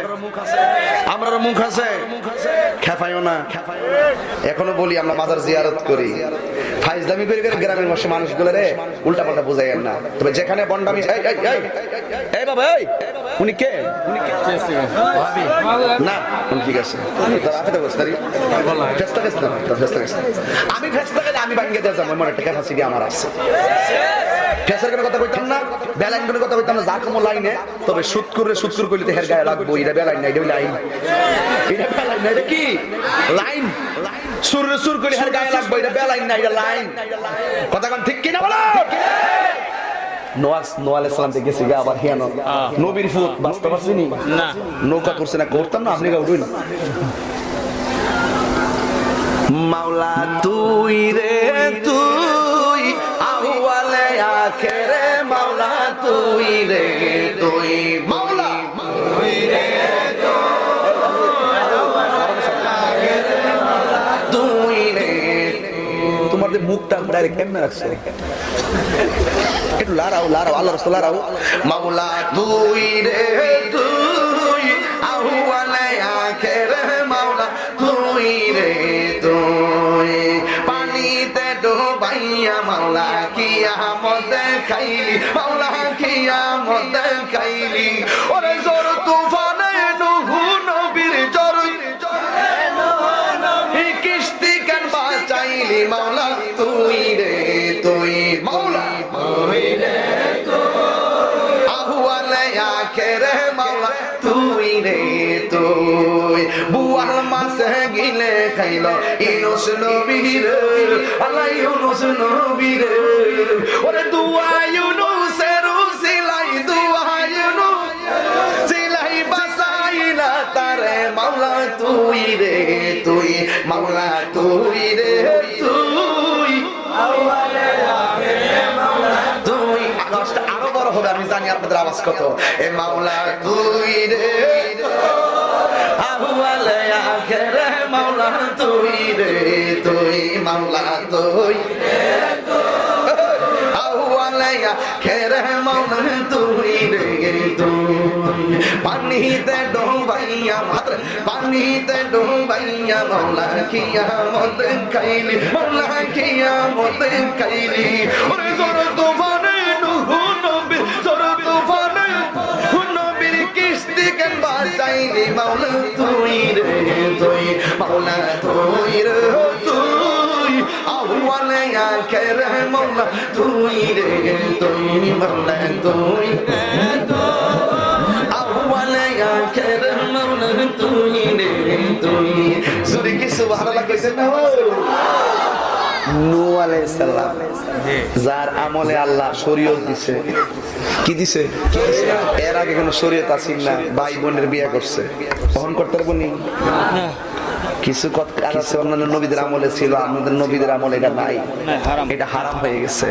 আমরারও মুখ আছে, খেপাইও না। এখনো বলি আমরা মাজার জিয়ারত করি, ফাইজলামি করে করে গ্রামের মানুষগুলো রে উল্টা পাল্টা বুঝাইয়েন না। তবে যেখানে বন্ডামি, এই বাবা এই উনি কে না উনি ঠিক আছে, আমি ফেস্তা গেলে আমি ভাঙ্গে দিয়ে যাবো, এমন একটা ক্যাপাসিটি আমার আছে। ফেসের কোনো কথা কইতাম না, বেলাইন কোনো কথা কইতাম না, যা কম লাইনে। তবে সুৎকুর করলে হের গায়ে লাগবো, এটা বেলাইন না, এটা লাইন, এটা বেলাইন না, এটা কি লাইন। সুর করে হের গায়ে লাগবো, এটা বেলাইন না, এটা লাইন। কথা কোন ঠিক কিনা বলো? নোয়া আলাইহিস সালাম থেকে গেছে আবার হিয়ানো নবীর ফুত বাঁচতে পারছি নি না, নৌকা করছে না, করতাম না, আপনি উঠুন। মাওলা তুই রে তুই আউয়ালে আখেরে, মাওলা তুই রে তুই, মাওলা তুই রে তুই রে। তোমাদের মুখটা ডাইরেক্ট কেমনে রাখছে? একটু লারাও আল্লাহ রাসূল লারাও। মাওলা তুই রে তুই আউয়ালে আখেরে, মাওলা তুই রে তুই, পানিতে ডুবাইয়া মাওলা কিয়ামত খাইলি, মাওলা কিয়ামত খাইলি। ওরে জোর তুফানে নূহ নবীর জরুই কিস্তি কেন বাঁচাইলি, মাওলা তুই রে তুই, মাওলা তুই রে তুই আহুয়ালে আখেরে, মাওলা তুই রে তুই। বুয়াল মাছে গিলে খাইল ইউনুস নবী রে, আল্লাহ ইউনুস নবী রে। ওরে দুয়া ইউনুসের উসিলাই, দুয়া ইউনুস সিলাই বাসাইলা তারে, মাওলা তুই রে তুই, মাওলা তুই রে তুই আউয়ালে আখেরে, মাওলা তুই। আওয়াজটা আরো বড় হবে, আমি জানি আপনাদের আওয়াজ কত। এ মাওলা তুই রে আউয়ালে আখেরে, মাওলা তুই রে তুই, মাওলা তুই রে আউয়ালে আখেরে, মাওলা তুই রে তুই। পানিতে ডুবাইয়া মাত্র, পানিতে ডুবাইয়া মাওলা কিয়ামত খাইলি, মাওলা কিয়ামত খাইলি। ওরে জোর তুফানে নূহ নবী, জোর তুফানে নবীর কিস্তি কেন বাঁচাইলি, মাওলা তুই রে তুই, মাওলা তুই রে তুই আউয়ালে আখেরে, মাওলা তুই রে তুই, মাওলা তুই রে তুই আউয়ালে আখেরে, মাওলা তুই রে তুই। সুরে কি সুবহানাল্লাহ কইছেন না? নূহ আলাইহিস সালাম যার আমলে আল্লাহ শরীয়ত দিছে, কি দিছে? এর আগে কোনো শরীয়ত আছিল না, ভাই বোনের বিয়ে করছে, বহন করতে পারবো নি? কিছু কথা অন্যান্য নবীদের আমলে ছিল, আমাদের নবীদের আমলে এটা নাই, এটা হারাম হয়ে গেছে।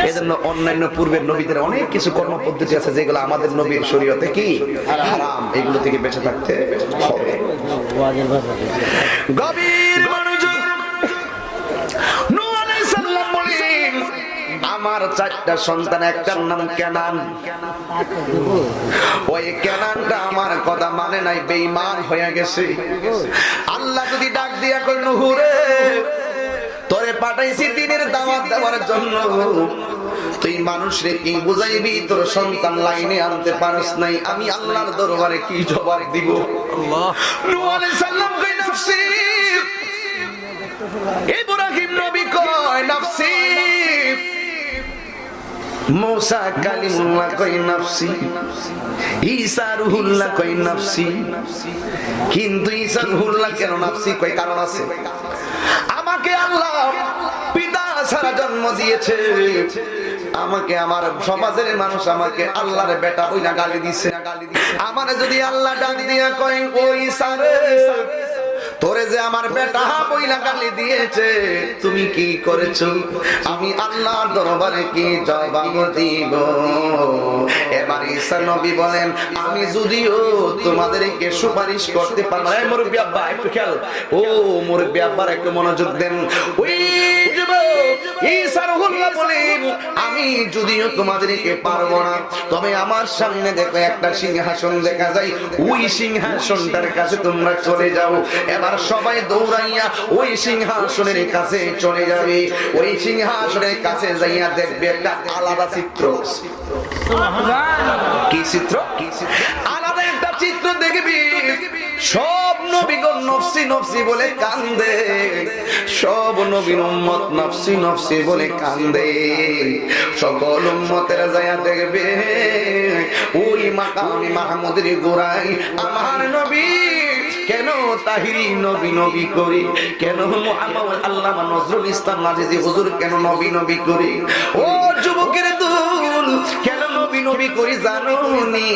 এজন্য অন্যান্য পূর্বের নবীদের অনেক কিছু কর্ম পদ্ধতি আছে যেগুলো আমাদের নবীর শরীয়তে কি হারাম, এগুলো থেকে বেঁচে থাকতে হবে। গভীর মনোযোগ। নূহ আলাইহিস সালাম বলেন, আমার চারটা সন্তান, একটার নাম কেনান। ওই কেনানটা আমার কথা মানে নাই, বেঈমান হয়ে গেছে। আল্লাহ যদি ডাক দিয়া কই, নূহ রে তোরে পাঠাইছি দ্বীনের দাওয়াত দেওয়ার জন্য, তুই মানুষরে কি বুঝাইবি? তোর সন্তান লাইনে আনতে পারিস নাই, আমি আল্লাহর দরবারে কি জবাব দিব? নূহ আলাইহিস সালাম কই নফসি, ইব্রাহিম নবী কয় নফসি, मूसा কালিমুল্লাহ কই নফসি, ঈসা রূহুল্লাহ কই নফসি। কিন্তু ঈসা রূহুল্লাহ কেন নফসি কই? কারণ আছে। আমাকে আল্লাহ পিতা ছাড়া জন্ম দিয়েছে, আমাকে আমার সমাজের মানুষ আমাকে আল্লাহর বেটা বইলা গালি দিছে। আমারে যদি আল্লাহ ডাক দিয়া কয়, ও ঈসা রে তোরে যে আমার বেটা বইলা গালি দিয়েছে, তুমি কি করেছো? আমি আল্লাহর দরবারে কি জবাব দিব? এবার ঈসা নবী বলেন, আমি যদিও তোমাদেরকে সুপারিশ করতে পারবো। এই মুরব্বি আব্বা একটু খেয়াল, ও মুরব্বি আব্বার একটু মনোযোগ দেন। ওই ঈসা রুহুল্লাহ বলেন, আমি যদিও তোমাদেরকে পারবো না, তবে আমার সামনে দেখো একটা সিংহাসন দেখা যায়, ওই সিংহাসনটার কাছে তোমরা চলে যাও। এবার সবাই দৌড়াইয়া ওই সিংহাসনের কাছে চলে যাবে। ওই সিংহাসনের কাছে যাইয়া দেখবে একটা আলাদা চিত্র। কি চিত্র? আলাদা একটা চিত্র দেখবি। সব নবীগণ নফসি নফসি বলে কান্দে, সব নবীর উম্মত নফসি নফসি বলে কান্দে। সকল উম্মতেরা যায়া দেখবে ওই মাকামে মাহমুদের গোড়ায় আমার নবী। কেন তাহিরি নবী নবী করি, কেন মুহাম্মদ আল্লামা নজরুল ইসলাম আজিজি হুজুর কেন নবী নবী করি? ও যুবকের দুল, কেন নবী নবী করি জানোনি?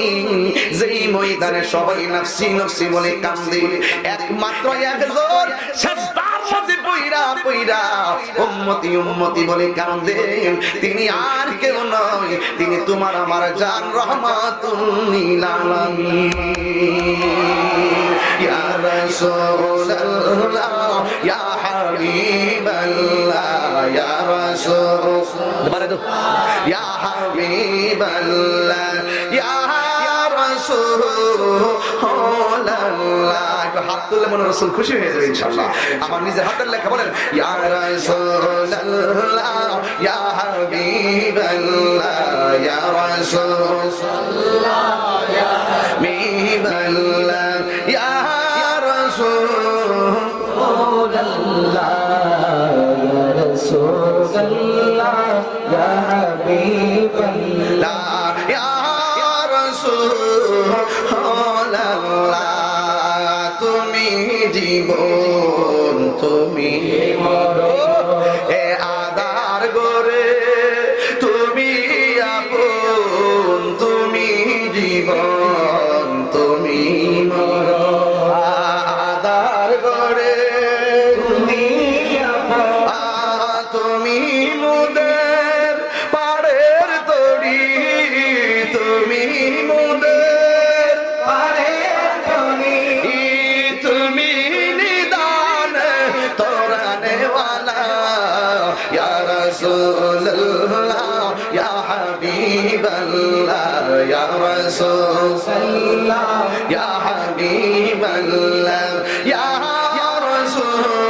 যেই ময়দানে সবাই নফসি নফসি বলে কান্দে, একমাত্র একজন সাজদার মধ্যে পইরা পইরা উম্মতি উম্মতি বলে কান্দে, তিনি আর কেউ নয়, তিনি তোমার আমার জান রহমাতুল লিল আলামিন। ইয়া রাসূলুল্লাহ ইয়া হাবিবাল্লাহ ইয়া রাসূলুল্লাহ ইয়া হাবিবাল্লাহ ইয়া রাসূলুল্লাহ। একটু হাত তুললে মনে রাসূল খুশি হয়ে যাবে ইনশাআল্লাহ। আমার নিজের হাতের লেখা বলেন, ইয়া রাসূলুল্লাহ ইয়া হাবিবাল্লাহ ইয়া রাসূলুল্লাহ ইয়া হাবিবাল্লাহ ইয়া রাসূলুল্লাহ ইয়া রাসূলুল্লাহ ইয়া হাবিবাল্লাহ ইয়া রাসূলুল্লাহ। তুমি জীবন তুমি মরণ, এ আদার গরে তুমি আপন, তুমি জীবন তুমি মরণ, আদার গরে তুমি আপন, তুমি মুদের পাড়ের তরি, তুমি মুদের পাড়ের তরি, তুমি নিদান তোরানে ওয়ালা ইয়া রাসূলুল্লাহ ইয়া হাবিবাল্লাহ ইয়া রাসূলুল্লাহ ইয়া হাবিবাল্লাহ ইয়া রাসূলুল্লাহ।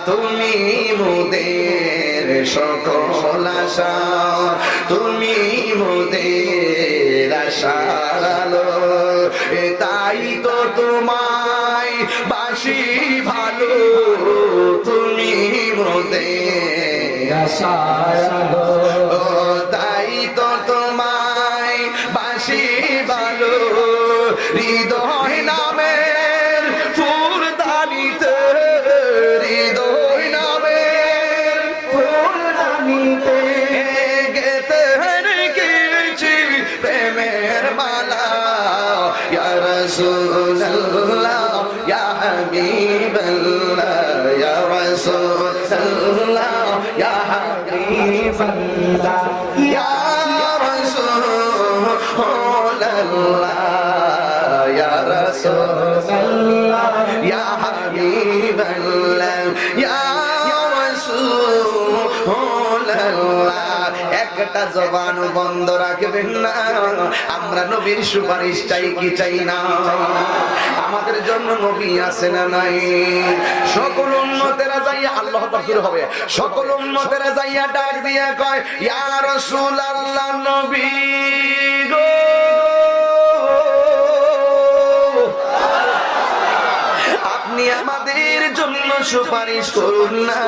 তুমি মুদের সকল আশা, তুমি মুদের আশার আলো, তাই তো তোমায় বাসি ভালো, তুমি মুদের আশার আলো, তাই তো তোমায় বাসি ভালো। হৃদয় নামের ফুলদানিতে, হৃদয় নামের ফুলদানিতে গেতে রেখেছি প্রেমের মালা। ইয়া রাসূলুল্লাহ ইয়া হাবিবাল্লাহ ইয়া রাসূলুল্লাহ ইয়া হাবিবাল্লাহ ইয়া রাসূলুল্লাহ ইয়া রাসূলুল্লাহ ইয়া হাবিবাল্লাহ ইয়া রাসূলুল্লাহ। একটা জবান বন্ধ রাখবেন না, আমরা নবীর সুপারিশ চাই কি চাই না? আমাদের জন্য নবী আছে না নাই? সকল উম্মতেরা যাইয়া আল্লাহ শুরু হবে, সকল উম্মতেরা যাইয়া ডাক দিয়া কয়, ইয়া রাসূলুল্লাহ নবী গো, আপনি আমাদের জন্য সুপারিশ করুন না।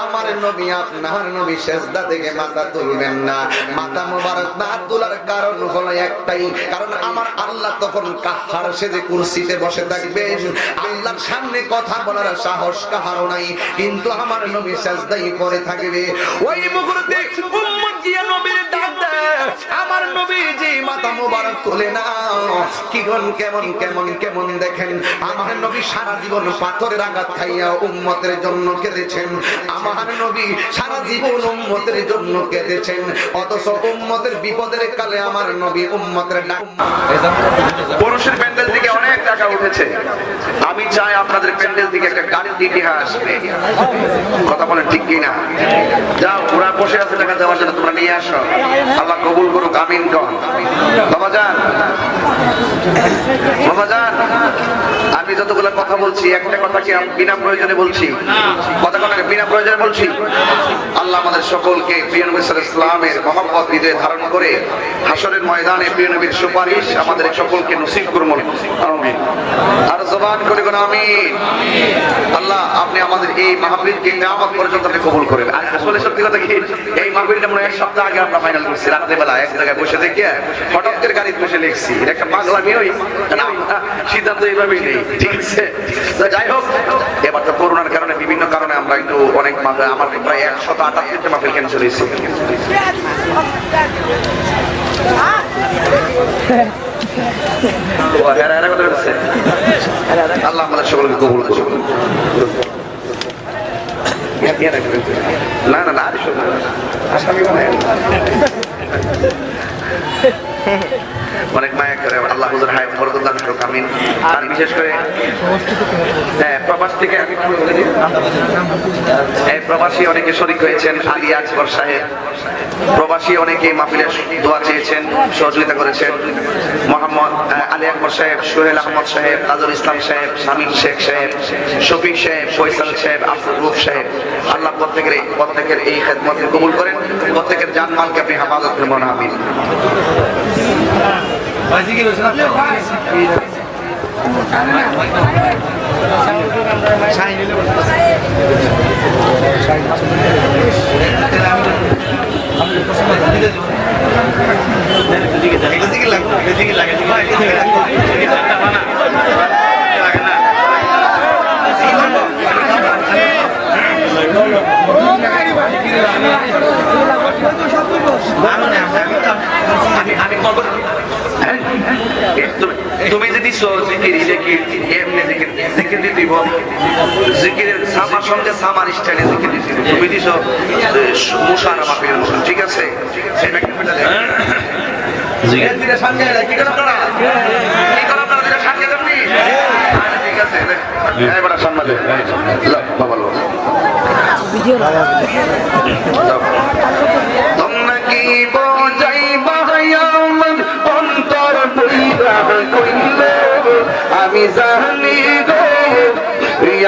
আমার নবী আপনার নবী সেজদা থেকে মাথা তুলবেন না। মাথা মোবারক না তোলার কারণ হলো একটাই, কারণ আমার আল্লাহ তখন কাহার সেজে কুরসিতে বসে থাকবেন, আল্লাহর সামনে কথা বলার সাহস কাহারও নাই, কিন্তু আমার নবী সেজদাই পড়ে থাকবে। ওই মুহূর্তে উম্মত গিয়ে নবীর ডাক দেয়, আমার নবীজি মাথা মোবারক তোলে না, কিরণ কেমন কেমন কেমন দেখেন। আমার নবী সারা জীবন পাথরের আঘাত খাইয়া উম্মতের জন্য কেঁদেছেন। আমার নবী সারা জীবন উম্মতের জন্য কেঁদেছেন, অথচ উম্মতের বিপদের কালে আমার নবী উম্মতের ডাক। পুরুষের প্যান্ডেল থেকে অনেক টাকা উঠেছে, আমি চাই আপনাদের প্যান্ডেল থেকে একটা গাড়ির ইতিহাস। কথা বলেন ঠিক কিনা? যাও, ওরা বসে আছে টাকা দেওয়ার জন্য, তোমরা নিয়ে আসো। আল্লাহ কবুল করুক, আমিন কর। বাবা যান, বাবা যান, আমি যতগুলো কথা বলছি একটা কথা কি বিনা প্রয়োজনে বলছি? কথা কথা বিনা প্রয়োজনে বলছি? আল্লাহ আমাদের সকলকে প্রিয় নবী সাল্লাল্লাহু আলাইহি ওয়াসাল্লামের মহব্বত হৃদয়ে ধারণ করে হাসরের ময়দানে প্রিয় নবীর সুপারিশ আমাদের সকলকে নসিব করুন, আমিন। আর জবান করে কোন আমিন। আল্লাহ আপনি আমাদের এই মাহফিলকে কিয়ামত পর্যন্ত আপনি কবুল করেন। আর আসলে সত্যি কথা কি, এই মাহফিলটা মনে হয় এক সপ্তাহ আগে আমরা ফাইনাল করছি, রাতের বেলা এক জায়গায় বসে থেকে হঠাৎ করে গাড়ি বসে লিখছি। এটা একটা পাগলামি, ওই সিদ্ধান্ত এইভাবেই নেই, ঠিক আছে? যাই হোক, এবার তো করোনার কারণে বিভিন্ন কারণে আমরা একটু অনেক আমার প্রায় 178টা মাহফিল ক্যান্সেল হয়েছে। আল্লাহ আমাদের সকলকে কবুল করুন। না না না, আসামি অনেক মায়া করে আল্লাহ হুজুর হায়াত বরকত দান করুক, আমিন। আর বিশেষ করে প্রবাস থেকে আমি প্রবাসী অনেকে শরীক হয়েছেন। আলী আকবর সাহেব প্রবাসী অনেকে মাহফিলের দোয়া চেয়েছেন, সহযোগিতা করেছেন। মোহাম্মদ আলী আকবর সাহেব, সোহেল আহমদ সাহেব, তাজুল ইসলাম সাহেব, শামীম শেখ সাহেব, শফিক সাহেব, ফয়সাল সাহেব, আব্দুল রুফ সাহেব, আল্লাহ প্রত্যেকের এই খেদমতকে কবুল করেন, প্রত্যেকের জানমালকে আপনি হেফাজত করবেন, আমিন। তুমি যদি সামার সঙ্গে সামার স্টাইলে জিকির দিচ্ছি, তুমি দিছ মুশারা মাফির মতন, ঠিক আছে? ঠিক আছে, এবার সম্মান বাবা তোমরা কি বোঝাইবা আমার অন্তর বইরা কইলে, আমি জানি গো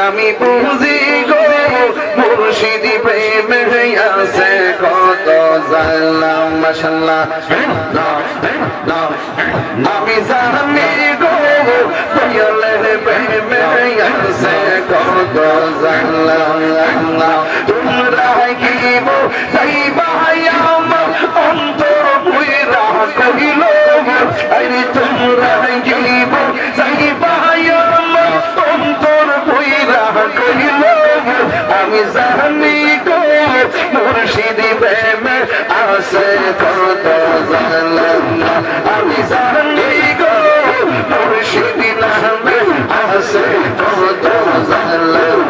আমি বুঝি গো মুর্শিদি প্রেমে আছে কত জানলাম, মাশাআল্লাহ। আমি জানি গো দয়ালের প্রেমে আছে কত জানলাম, তোমরা কি বোঝাইবা আমার অন্তর বইরা কইল, আরে তোমরা কি বোঝাইবা আমার অন্তর বইরা কইল, আমি জানি গো মুর্শিদি প্রেমে আছে কত জানলাম, আমি জানি গো মুর্শিদি নামে আছে কত জানলাম।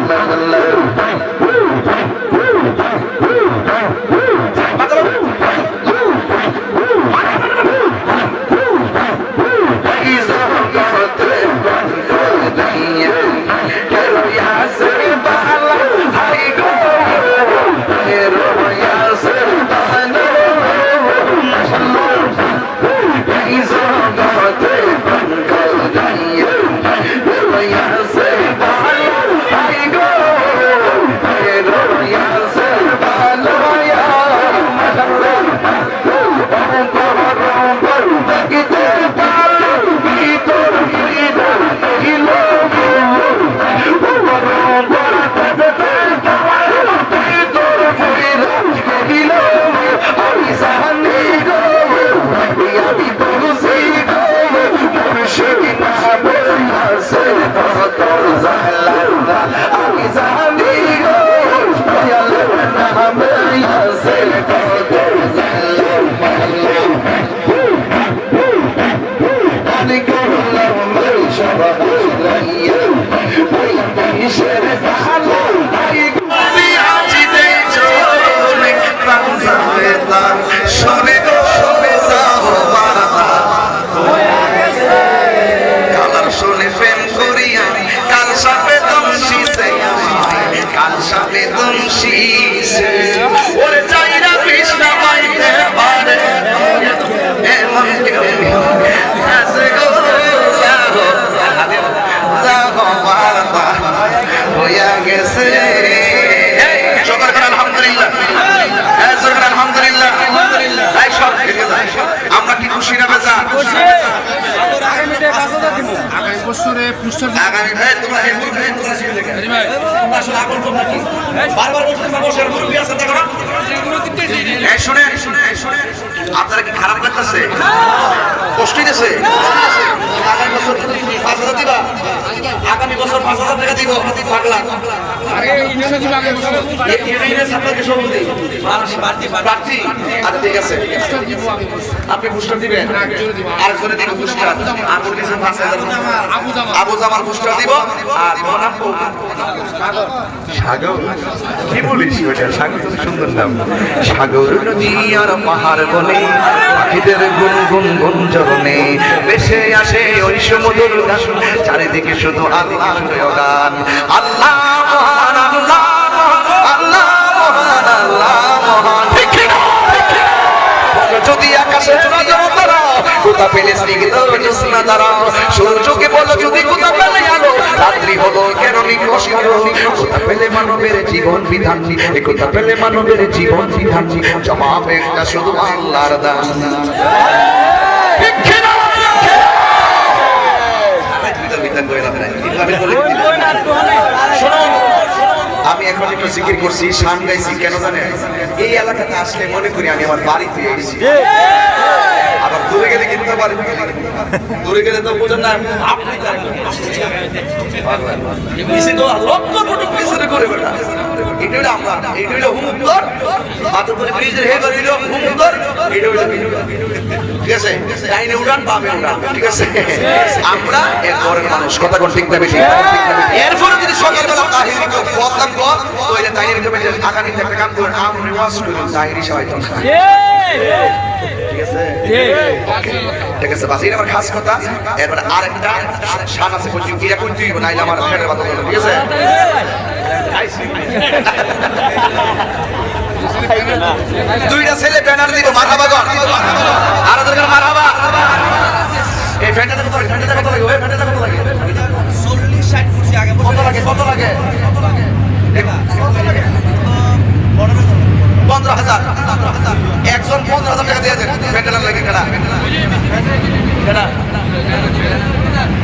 জড়াইয়া ওই কিসের জ্বালা আমি আজি দেই চলে প্রাণ যাবে তার শুনে যাও বারবার কালার শুনে প্রেম করিয়া কাল সাপে দমশিছে কাল সাপে দমশিছে ওরে চাইরা কৃষ্ণ পাইতে পারে এমন কেউ আছে গো যাও বারবার হইয়া গেছে সবার করে আলহামদুলিল্লাহ আলহামদুলিল্লাহ তাই সব আমরা কি খুশি না বেজা আগামী বছরে পুরস্কার আগামী ভাই তোমরা বারবার বসের মুরব্বি আছে দেখো না এই শুনে আপনারা কি খারাপ লাগতেছে কষ্ট দিতেছে আগামী বছর 5,000 দিবা আগামী বছর 5,000 টাকা দিব পাগলা আরে ইনশাআল্লাহ দিব আগামী বছর এই ছাত্রকে সভাপতি প্রার্থী আচ্ছা ঠিক আছে আপনি পুরস্কার দিবেন আরেকজনে দিব পুরস্কার আবুল কাছে 5,000 আবু জামাল পুরস্কার দিব আর তোমার নাম সাগর কি বলিস ওটা সাগর তো সুন্দর নাম সাগর নদী আর পাহাড় বনে পাখিদের গুনগুন গুঞ্জরণে ভেসে আসে ওই সমুদ্র গান চারিদিকে শুধু আল্লাহর গান আল্লাহ মহান আল্লাহ আল্লাহ মহান আল্লাহ মহান ঠিক ঠিক যদি আকাশে নজর দাঁড়াও কোথা পেলে স্নিগ্ধ জ্যোৎস্না দাঁড়াও সূর্যকে বলো যদি কোথা পেলে আলো রাত্রি হলো কেন নিখোঁজ কারো কোথা পেলে মানবের জীবন বিধান কোথা পেলে মানবের জীবন বিধান জবাব একটা শুধু আল্লাহর দান আমি এখন একটু জিকির করছি শান গাইছি কেন জানেন এই এলাকাতে আসলে মনে করি আমি আমার বাড়িতে এসেছি আবার দূরে গেলে কিনতে পারি দূরে গেলে তো বোঝেন না আপনি লক্ষ কোটি পিছনে করে বেটা এটা হলো আমরা এটা হলো হুমুক্তর মাত্র করে ব্রিজের হে করিল হুমুক্তর এটা হলো ঠিক আছে লাইনে উড়ান পাবে উড়ান ঠিক আছে আমরা এর পরের মানুষ কথা কোন ঠিক না বেশি এরপরে যদি সকালবেলা তাহিরি বদনাম কর তো এটা তাহিরি কমিটির আগামী একটা কাম করুন আমি ওয়াজ করুন তাহিরি সবাই তো ঠিক আছে বাস এটা আমার খাস কথা এরপরে আরেকটা শান আছে বলছি এটা কই তুই নাইলে আমার ফেরের কথা বলবো ঠিক আছে দুইটা ছেলে ব্যানার দিব মারহাবা গর আর ওদের করে মারহাবা এই ফ্যানটা কত লাগে ফ্যানটা কত লাগে ওই ফ্যানটা কত লাগে 40 60 ফুট আগে কত লাগে 15,000 একজন 15,000 টাকা দিয়ে দেন ফ্যানটা লাগে কেডা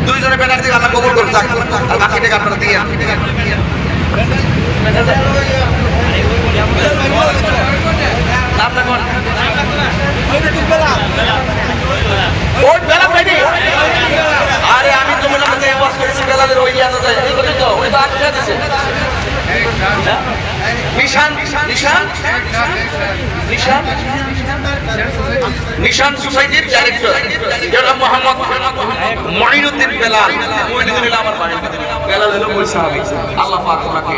দুইজনে ব্যানার দিয়ে আল্লাহ কবুল করুন আর বাকি টাকা আপনারা দিয়ে আরে আমি তোমার কাছে বস করেছি বেলালের ওই আছে এই কথা তো ওই তো আটকে দিছে নিশান নিশান নিশান নিশান সোসাইটির ডাইরেক্টর জনাব মোহাম্মদ মঈনুদ্দিন বেলাল মঈনুদ্দিন আমার ভাই বেলাল হলো ওই সাহাবী আল্লাহ পাক ওনাকে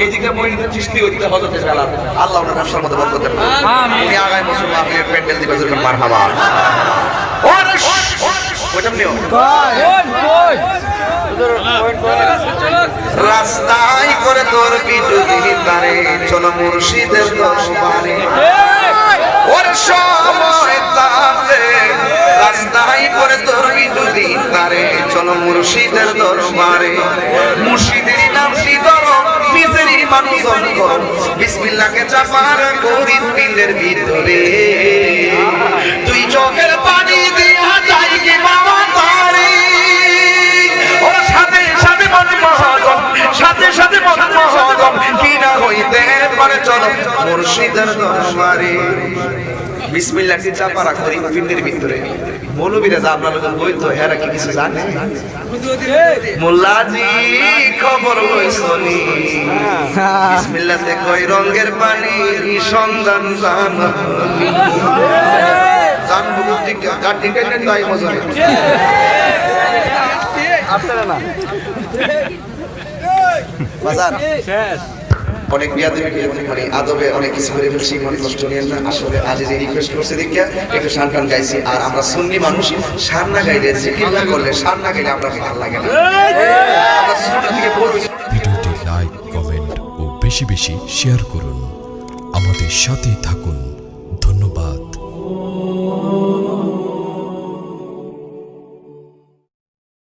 এই দিকে মঈনুদ্দিন চিশতি ওই দিকে হযরত বেলাল আল্লাহ ওনার ব্যবসার মধ্যে বরকত দেন আমিন উনি আগামী বছর আপনি প্যান্ডেল দিবেন জোরে মারহাবা ওইটাম নিও রাস্তায় করে তোর বিজুলি তারে চলো মুর্শিদের দরবারে ওর সময় তাতে রাস্তায় করে তোর বিজুলি তারে চলো মুর্শিদের দরবারে মুর্শিদের নাম শিদর নিজেরই মানুষ করো বিসমিল্লাহকে চাপার করি দিলের ভিতরে তুই চোখের পানি দিয়া যাই কি বাবা তারে ওর সাথে সাথে মনে মহাজন সাথে সাথে মনে মহাজন কি না হইতে পারে চলো মুর্শিদের দরবারে বিসমিল্লাহকে চাপারা করি দিলের ভিতরে মৌলবীরা যা আপনারা বই তো হেরা কি কিছু জানে মোল্লাজি খবর হইছনি বিসমিল্লাহতে কই রঙের পানি সন্ধান জান জান বুদ্ধি গাটি কেটে তাই মজা আপনারা না বাজার অনেক বিয়াদবি মানে আদবে অনেক কিছু করে ফেলছি, মনে কষ্ট নিয়েন না। আসলে আজ যে রিকোয়েস্ট করছে দেখিয়া একটু শান টান গাইছি। আর আমরা সুন্নি মানুষ, শান না গাইলে জিকির না করলে, শান না গাইলে আমরা ভালো লাগে না। আমরা সুন্নাহ থেকে বলছি। ভিডিওটি লাইক, কমেন্ট ও বেশি বেশি শেয়ার করুন। আমাদের সাথেই থাকুন।